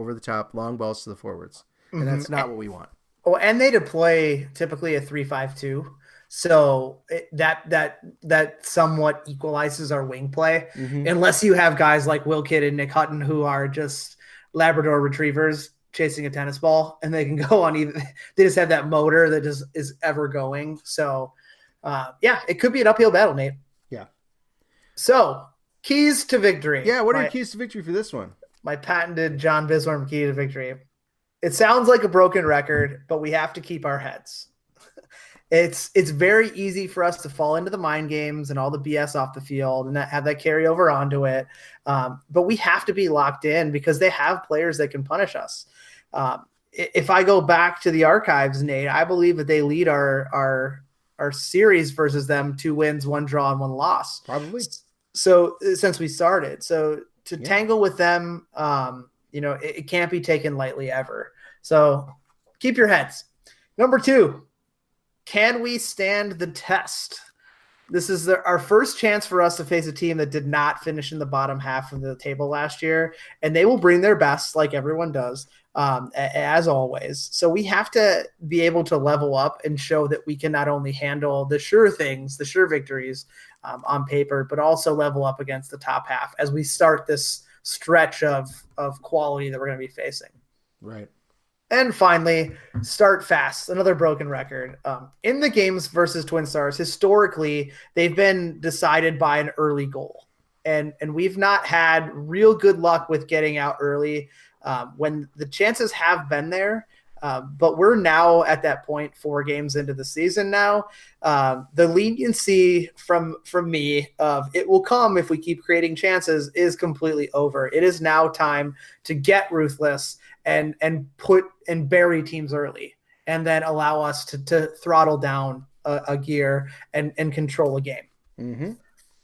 long balls to the forwards. And that's not what we want. Oh, and they deploy typically a 3-5-2. So that somewhat equalizes our wing play. Unless you have guys like Will Kidd and Nick Hutton who are just Labrador retrievers chasing a tennis ball, and they can go on either. They just have that motor that just is ever going. So, it could be an uphill battle, Nate. Yeah. So, keys to victory. Yeah, what are your keys to victory for this one? My patented John Bisworm key to victory. It sounds like a broken record, but we have to keep our heads. It's very easy for us to fall into the mind games and all the BS off the field and have that carry over onto it. But we have to be locked in because they have players that can punish us. If I go back to the archives, Nate, I believe that they lead our series versus them 2 wins, 1 draw, and 1 loss. Probably. So since we started, to tangle with them, it can't be taken lightly ever. So keep your heads. Number 2, can we stand the test? This is our first chance for us to face a team that did not finish in the bottom half of the table last year, and they will bring their best like everyone does, as always. So we have to be able to level up and show that we can not only handle the sure things, the sure victories on paper, but also level up against the top half as we start this stretch of quality that we're going to be facing. Right. And finally, start fast. Another broken record. In the games versus TwinStars, historically, they've been decided by an early goal. And we've not had real good luck with getting out early when the chances have been there. But we're now at that point 4 games into the season now. The leniency from me of it will come if we keep creating chances is completely over. It is now time to get ruthless and put and bury teams early and then allow us to throttle down a gear and control a game. Mm-hmm.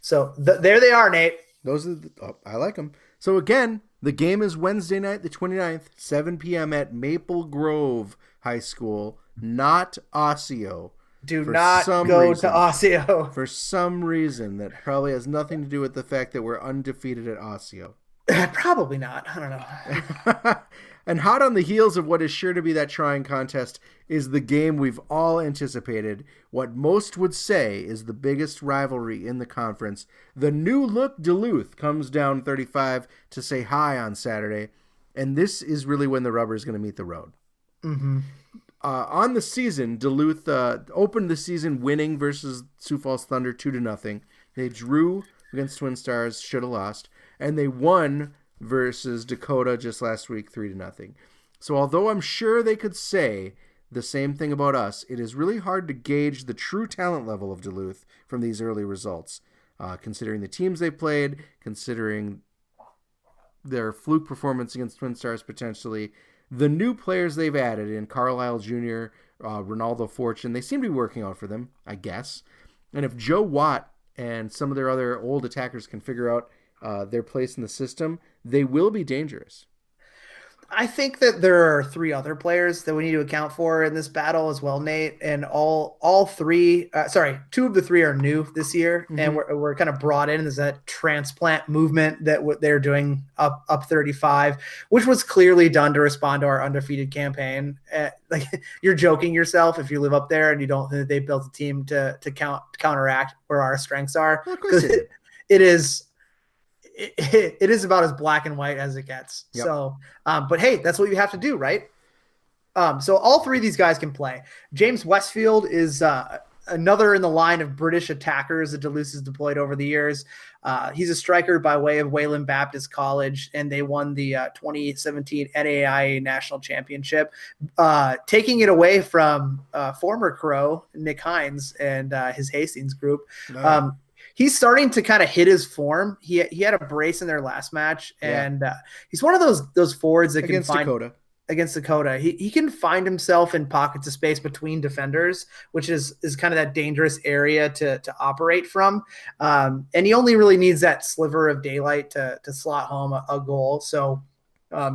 So there they are, Nate. Those are I like them. So again, the game is Wednesday night, the 29th, 7 p.m. at Maple Grove High School, not Osseo. Do not go to Osseo. For some reason that probably has nothing to do with the fact that we're undefeated at Osseo. Probably not. I don't know. And hot on the heels of what is sure to be that trying contest is the game we've all anticipated. What most would say is the biggest rivalry in the conference. The new look Duluth comes down 35 to say hi on Saturday. And this is really when the rubber is going to meet the road. Mm-hmm. On the season, Duluth opened the season winning versus Sioux Falls Thunder 2-0. They drew against TwinStars, should have lost. And they won versus Dakota just last week 3-0. So although I'm sure they could say the same thing about us, it is really hard to gauge the true talent level of Duluth from these early results, considering the teams they played, considering their fluke performance against TwinStars potentially, the new players they've added in Carlisle Jr., Ronaldo Fortune. They seem to be working out for them, I guess. And if Joe Watt and some of their other old attackers can figure out their place in the system, they will be dangerous. I think that there are three other players that we need to account for in this battle as well, Nate. And all three, two of the three are new this year, and we're kind of brought in as that transplant movement that what they're doing up 35, which was clearly done to respond to our undefeated campaign. Like you're joking yourself if you live up there and you don't think that they built a team to counteract where our strengths are, because it is about as black and white as it gets. Yep. So, but hey, that's what you have to do, right? So all three of these guys can play. James Westfield is another in the line of British attackers that Duluth has deployed over the years. He's a striker by way of Wayland Baptist College, and they won the 2017 NAIA National Championship, taking it away from former Crow Nick Hines and his Hastings group. Oh. He's starting to kind of hit his form. He had a brace in their last match, and he's one of those forwards that can find against Dakota. He can find himself in pockets of space between defenders, which is kind of that dangerous area to operate from. And he only really needs that sliver of daylight to slot home a goal. So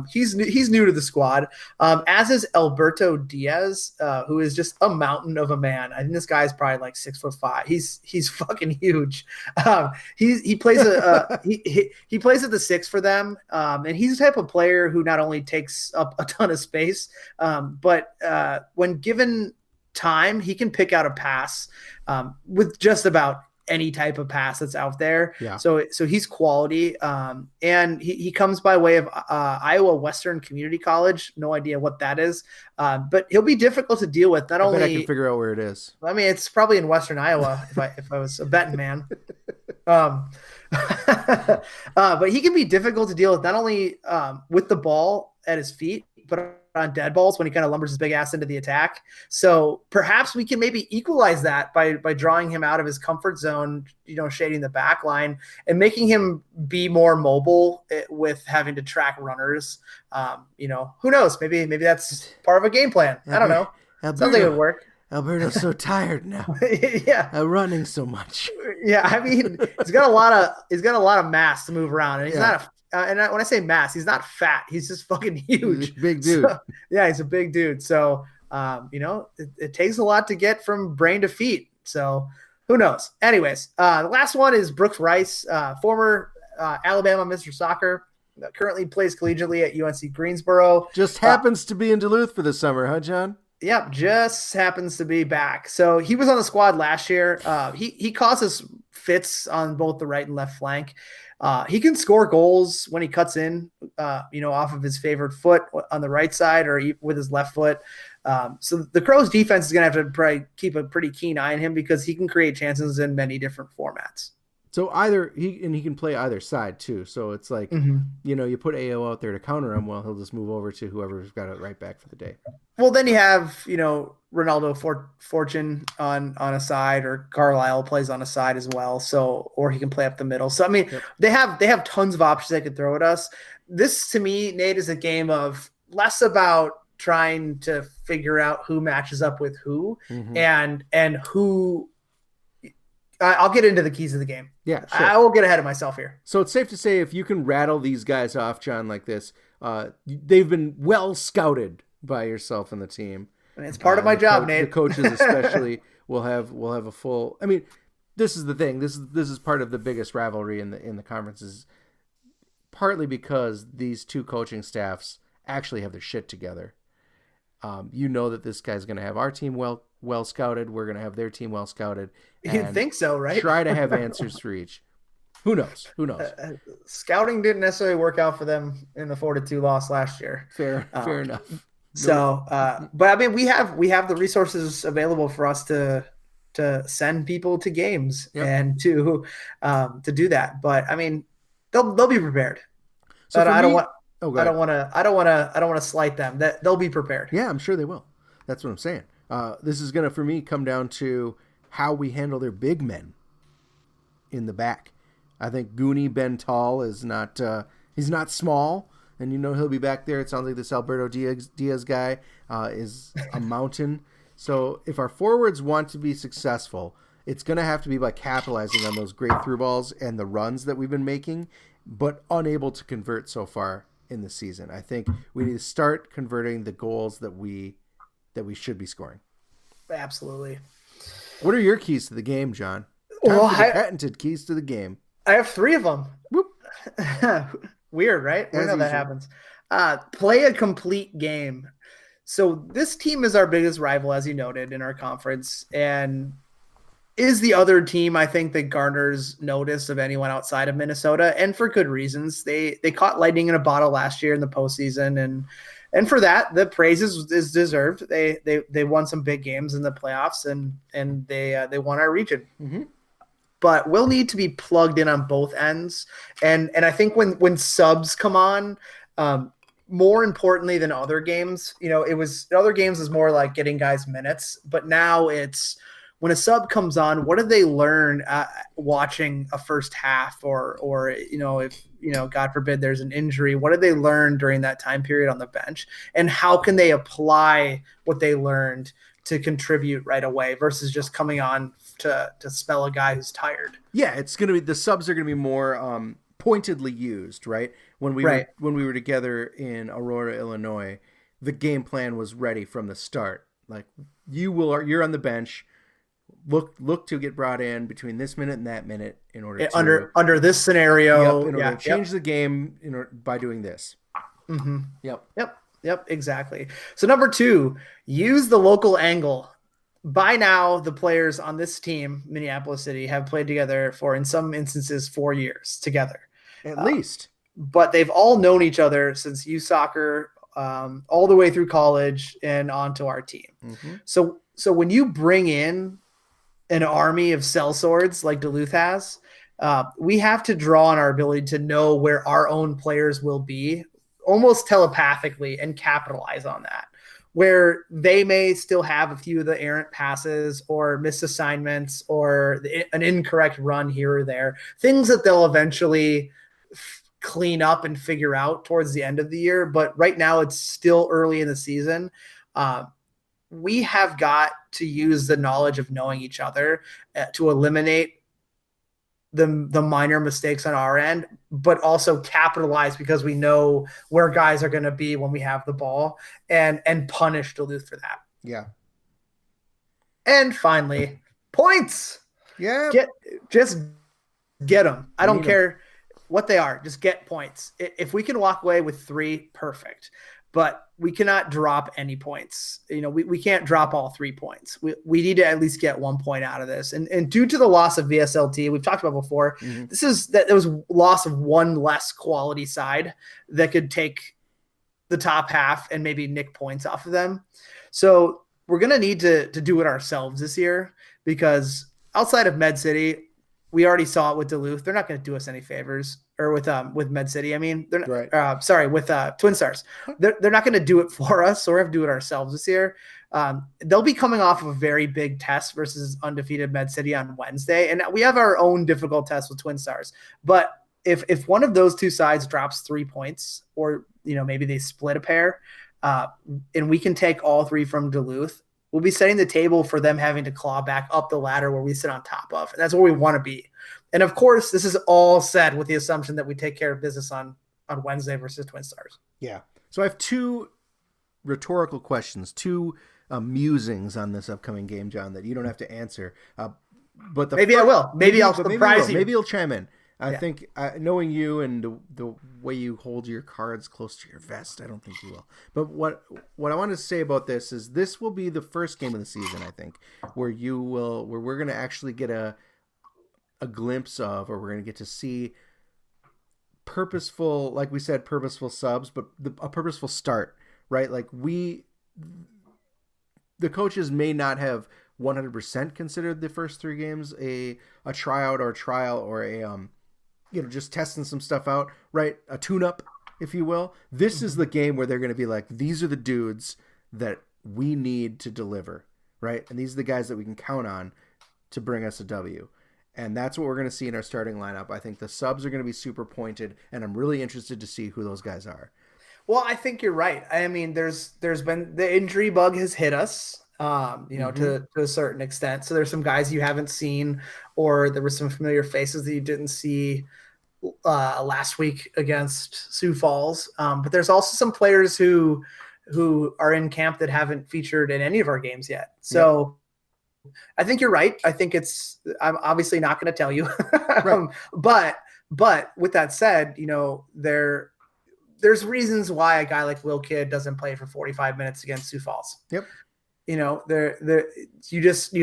he's new to the squad, as is Alberto Diaz, who is just a mountain of a man. I think this guy is probably like 6'5". He's fucking huge. He plays he plays at the 6 for them, and he's the type of player who not only takes up a ton of space, but when given time, he can pick out a pass with just about any type of pass that's out there. Yeah. So he's quality. And he comes by way of Iowa Western Community College. No idea what that is. But he'll be difficult to deal with. I can figure out where it is. I mean, it's probably in Western Iowa if I was a betting man. But he can be difficult to deal with, not only with the ball at his feet, but on dead balls when he kind of lumbers his big ass into the attack. So perhaps we can maybe equalize that by drawing him out of his comfort zone, shading the back line and making him be more mobile with having to track runners. Who knows? Maybe that's part of a game plan. I don't know. Sounds like it would work. Alberto's so tired now. Yeah. Running so much. Yeah. I mean, he's got a lot of mass to move around, and he's not when I say mass, he's not fat. He's just fucking huge. He's a big dude. So, yeah, he's a big dude. So, it takes a lot to get from brain to feet. So who knows? Anyways, the last one is Brooks Rice, former Alabama Mr. Soccer, currently plays collegiately at UNC Greensboro. Just happens to be in Duluth for the summer, huh, John? Yep, just happens to be back. So he was on the squad last year. He causes fits on both the right and left flank. He can score goals when he cuts in, off of his favored foot on the right side or with his left foot. So the Crows defense is going to have to probably keep a pretty keen eye on him because he can create chances in many different formats. So he can play either side too. So it's like, you put AO out there to counter him. Well, he'll just move over to whoever's got it right back for the day. Well, then you have, Ronaldo Fortune on a side, or Carlisle plays on a side as well. So, or he can play up the middle. So, I mean, they have tons of options they could throw at us. This to me, Nate, is a game of less about trying to figure out who matches up with who and who. I'll get into the keys of the game. Yeah, sure. I will get ahead of myself here. So it's safe to say if you can rattle these guys off, John, like this, they've been well scouted by yourself and the team. And it's part of my job, Nate. The coaches especially will have a full. I mean, this is the thing. This is part of the biggest rivalry in the conferences. partly because these two coaching staffs actually have their shit together. You know that this guy's going to have our team well scouted. We're going to have their team well scouted. You'd think so, right? Try to have answers for each. Who knows? Scouting didn't necessarily work out for them in the 4-2 loss last year. Fair enough. So, but I mean, we have the resources available for us to send people to games and to do that. But I mean, they'll be prepared. So I don't want to slight them. That they'll be prepared. Yeah, I'm sure they will. That's what I'm saying. This is going to, for me, come down to how we handle their big men in the back. I think Goonie Ben Tall is not he's not small, and he'll be back there. It sounds like this Alberto Diaz guy is a mountain. So if our forwards want to be successful, it's going to have to be by capitalizing on those great through balls and the runs that we've been making, but unable to convert so far in the season. I think we need to start converting the goals that we should be scoring. Absolutely. What are your keys to the game, John? Patented keys to the game. I have 3 of them. Whoop. Weird, right? Weird how that happens. Play a complete game. So this team is our biggest rival, as you noted, in our conference, and is the other team, I think, that garners notice of anyone outside of Minnesota, and for good reasons. They caught lightning in a bottle last year in the postseason, and for that, the praise is deserved. They won some big games in the playoffs, and they won our region. Mm-hmm. But we'll need to be plugged in on both ends, and I think when subs come on, more importantly than other games, other games is more like getting guys minutes, but now it's when a sub comes on, what do they learn watching a first half, or if God forbid there's an injury, what did they learn during that time period on the bench, and how can they apply what they learned to contribute right away versus just coming on to spell a guy who's tired. Yeah, it's going to be, the subs are going to be more pointedly used, right? When we were together in Aurora, Illinois, the game plan was ready from the start. Like you're on the bench. Look to get brought in between this minute and that minute in order to under this scenario. In order to change the game by doing this. Mm-hmm. Yep, exactly. So number 2, use the local angle. By now, the players on this team, Minneapolis City, have played together for, in some instances, 4 years together. At least. But they've all known each other since youth soccer, all the way through college and onto our team. Mm-hmm. So when you bring in an army of sellswords like Duluth has, we have to draw on our ability to know where our own players will be almost telepathically and capitalize on that, where they may still have a few of the errant passes or missed assignments or an incorrect run here or there, things that they'll eventually clean up and figure out towards the end of the year. But right now it's still early in the season. We have got to use the knowledge of knowing each other to eliminate the minor mistakes on our end, but also capitalize because we know where guys are going to be when we have the ball and punish Duluth for that. Yeah. And finally, points. Yeah. Just get them. I don't care what they are. Just get points. If we can walk away with 3, perfect. But we cannot drop any points. We can't drop all 3 points. We need to at least get 1 point out of this. And due to the loss of VSLT, we've talked about before, mm-hmm. There was loss of one less quality side that could take the top half and maybe nick points off of them. So we're going to need to do it ourselves this year, because outside of Med City, we already saw it with Duluth. They're not going to do us any favors. Or with Med City, I mean, they're not, right. With TwinStars, they're not going to do it for us, so we have to do it ourselves this year. They'll be coming off of a very big test versus undefeated Med City on Wednesday, and we have our own difficult test with TwinStars. But if one of those 2 sides drops 3 points, or maybe they split a pair, and we can take all 3 from Duluth, we'll be setting the table for them having to claw back up the ladder where we sit on top of, and that's where we want to be. And of course, this is all said with the assumption that we take care of business on Wednesday versus TwinStars. Yeah. So I have 2 rhetorical questions, 2 musings on this upcoming game, John, that you don't have to answer. But maybe I will. Maybe I'll surprise you. Maybe you'll chime in. I think knowing you and the way you hold your cards close to your vest, I don't think you will. But what I wanted to say about this is this will be the first game of the season, I think, where we're going to actually get a glimpse of, or we're going to get to see purposeful, like we said, purposeful subs, but a purposeful start, right? Like the coaches may not have 100% considered the first 3 games a tryout or a trial or a just testing some stuff out, right? A tune-up, if you will. This is the game where they're going to be like, these are the dudes that we need to deliver, right? And these are the guys that we can count on to bring us a W. And that's what we're going to see in our starting lineup. I think the subs are going to be super pointed, and I'm really interested to see who those guys are. Well, I think you're right. I mean, there's been the injury bug has hit us, to a certain extent. So there's some guys you haven't seen, or there were some familiar faces that you didn't see last week against Sioux Falls. But there's also some players who are in camp that haven't featured in any of our games yet. So I think you're right. I think I'm obviously not going to tell you, right. But with that said, there's reasons why a guy like Will Kidd doesn't play for 45 minutes against Sioux Falls. Yep. You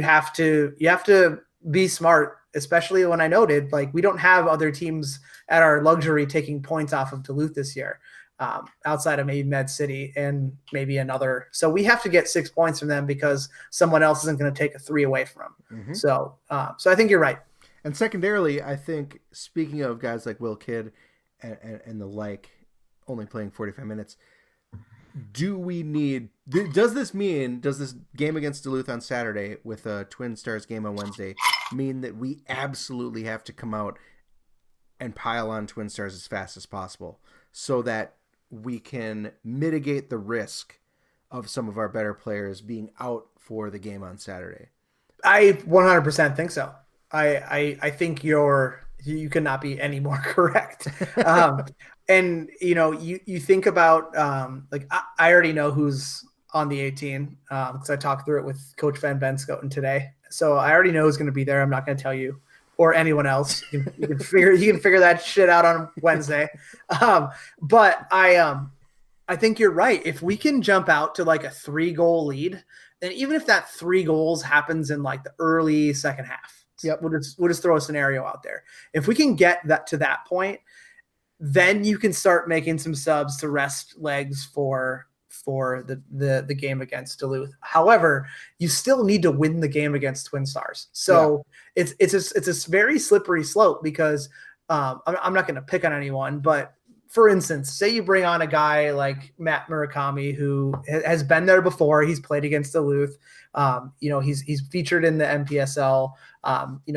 have to be smart, especially when I noted, like, we don't have other teams at our luxury taking points off of Duluth this year, outside of maybe Med City and maybe another. So we have to get 6 points from them because someone else isn't going to take a 3 away from them. Mm-hmm. So I think you're right. And secondarily, I think, speaking of guys like Will Kidd and the like, only playing 45 minutes, does this game against Duluth on Saturday with a TwinStars game on Wednesday mean that we absolutely have to come out and pile on TwinStars as fast as possible so that we can mitigate the risk of some of our better players being out for the game on Saturday? I 100% think so. I think you cannot be any more correct. And you think about I already know who's on the 18 because I talked through it with Coach Van Benscoten today. So I already know who's going to be there. I'm not going to tell you or anyone else. You can figure that shit out on Wednesday. But I think you're right. If we can jump out to like a 3-goal lead, and even if that 3 goals happens in like the early second half, we'll just throw a scenario out there. If we can get that to that point, then you can start making some subs to rest legs for the game against Duluth. However, you still need to win the game against TwinStars. So it's a very slippery slope because I'm not going to pick on anyone, but for instance, say you bring on a guy like Matt Murakami, who has been there before. He's played against Duluth. He's featured in the NPSL,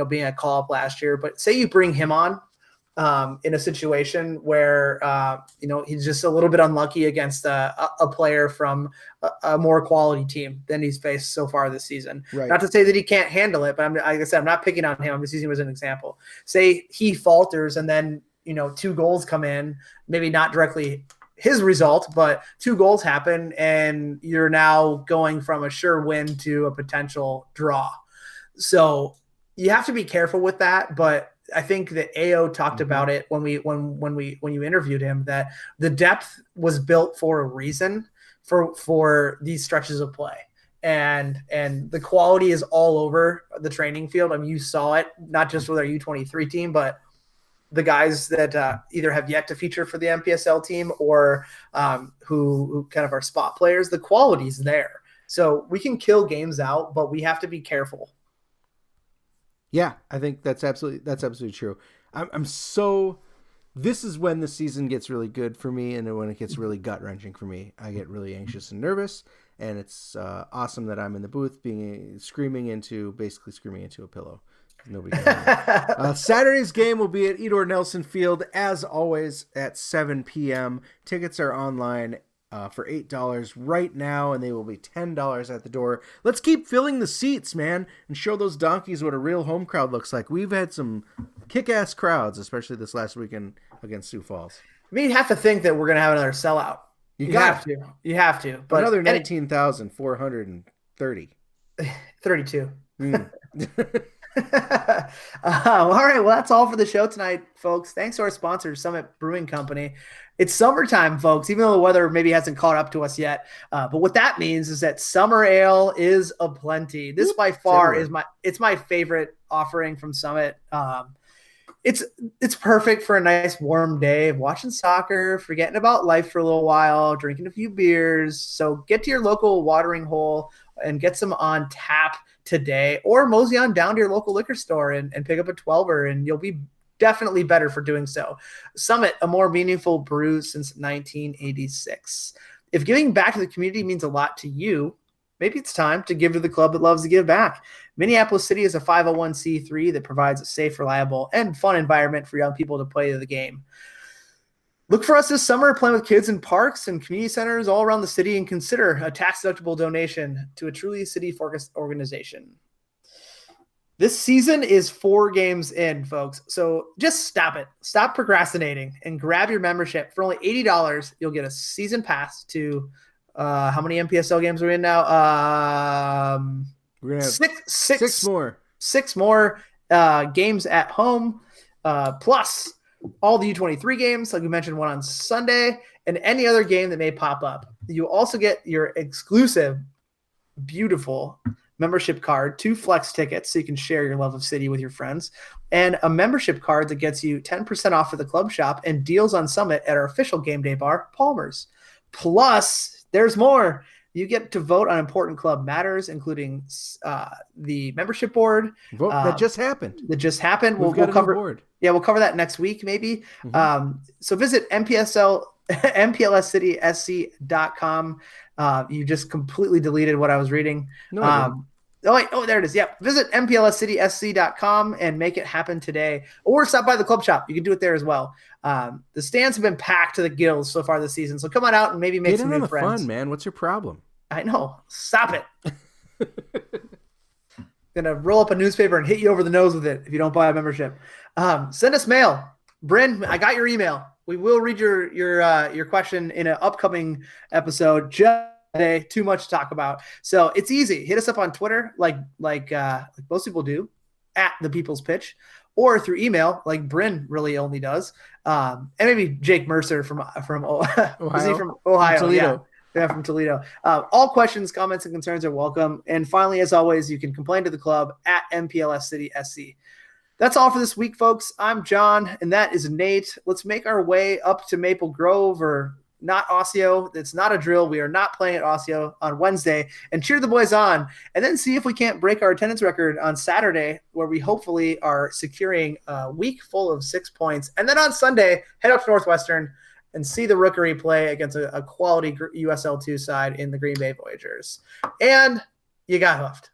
being a call-up last year. But say you bring him on in a situation where, he's just a little bit unlucky against a player from a more quality team than he's faced so far this season. Right. Not to say that he can't handle it, but like I said, I'm not picking on him. I'm just using him as an example. Say he falters and then, 2 goals come in, maybe not directly his result, but 2 goals happen and you're now going from a sure win to a potential draw. So you have to be careful with that. But I think that AO talked about it when you interviewed him, that the depth was built for a reason for these stretches of play. And the quality is all over the training field. I mean, you saw it not just with our U23 team, but the guys that either have yet to feature for the NPSL team or who kind of are spot players. The quality's there. So we can kill games out, but we have to be careful. Yeah, I think that's absolutely true. This is when the season gets really good for me, and when it gets really gut-wrenching for me. I get really anxious and nervous, and it's awesome that I'm in the booth screaming into a pillow. Nobody Saturday's game will be at Edor Nelson Field, as always, at 7 p.m. Tickets are online for $8 right now, and they will be $10 at the door. Let's keep filling the seats, man, and show those donkeys what a real home crowd looks like. We've had some kick-ass crowds, especially this last weekend against Sioux Falls. I mean, you have to think that we're going to have another sellout. You have to. But another 19,430. 32. All right, well, that's all for the show tonight, folks. Thanks to our sponsor, Summit Brewing Company. It's summertime, folks, even though the weather maybe hasn't caught up to us yet. But what that means is that summer ale is aplenty. This by far is my favorite offering from Summit. It's perfect for a nice warm day of watching soccer, forgetting about life for a little while, drinking a few beers. So get to your local watering hole and get some on tap today, or mosey on down to your local liquor store and pick up a 12er, and you'll be definitely better for doing so. Summit, a more meaningful brew since 1986. If giving back to the community means a lot to you, maybe it's time to give to the club that loves to give back. Minneapolis City is a 501c3 that provides a safe, reliable, and fun environment for young people to play the game. Look for us this summer playing with kids in parks and community centers all around the city, and consider a tax-deductible donation to a truly city-focused organization. This season is 4 games in, folks, so just stop it. Stop procrastinating and grab your membership. For only $80, you'll get a season pass to how many NPSL games are we in now? We're going to have six more. 6 more games at home, plus all the U23 games, like we mentioned, one on Sunday, and any other game that may pop up. You also get your exclusive, beautiful membership card, 2 flex tickets so you can share your love of City with your friends, and a membership card that gets you 10% off at the club shop and deals on Summit at our official game day bar, Palmer's. Plus, there's more. You get to vote on important club matters, including the membership board. That just happened. We'll cover board. Yeah, we'll cover that next week, maybe. Mm-hmm. So visit MPSCitysc.com. You just completely deleted what I was reading. No, there it is. Yeah. Visit MPLSCitysc.com and make it happen today. Or stop by the club shop. You can do it there as well. The stands have been packed to the gills so far this season. So come on out and maybe make some new friends. Fun, man. What's your problem? I know. Stop it. Gonna roll up a newspaper and hit you over the nose with it if you don't buy a membership. Send us mail. Bryn, I got your email. We will read your question in an upcoming episode. Just today, too much to talk about. So it's easy. Hit us up on Twitter, like most people do, at the People's Pitch, or through email, like Bryn really only does. And maybe Jake Mercer from Ohio. Is he from Ohio? From Toledo. Yeah, from Toledo. All questions, comments, and concerns are welcome. And finally, as always, you can complain to the club at MPLS City SC. That's all for this week, folks. I'm John, and that is Nate. Let's make our way up to Maple Grove, or not Osseo. It's not a drill. We are not playing at Osseo on Wednesday, and cheer the boys on, and then see if we can't break our attendance record on Saturday, where we hopefully are securing a week full of 6 points. And then on Sunday, head up to Northwestern and see the Rookery play against a quality USL2 side in the Green Bay Voyagers. And you got hoofed.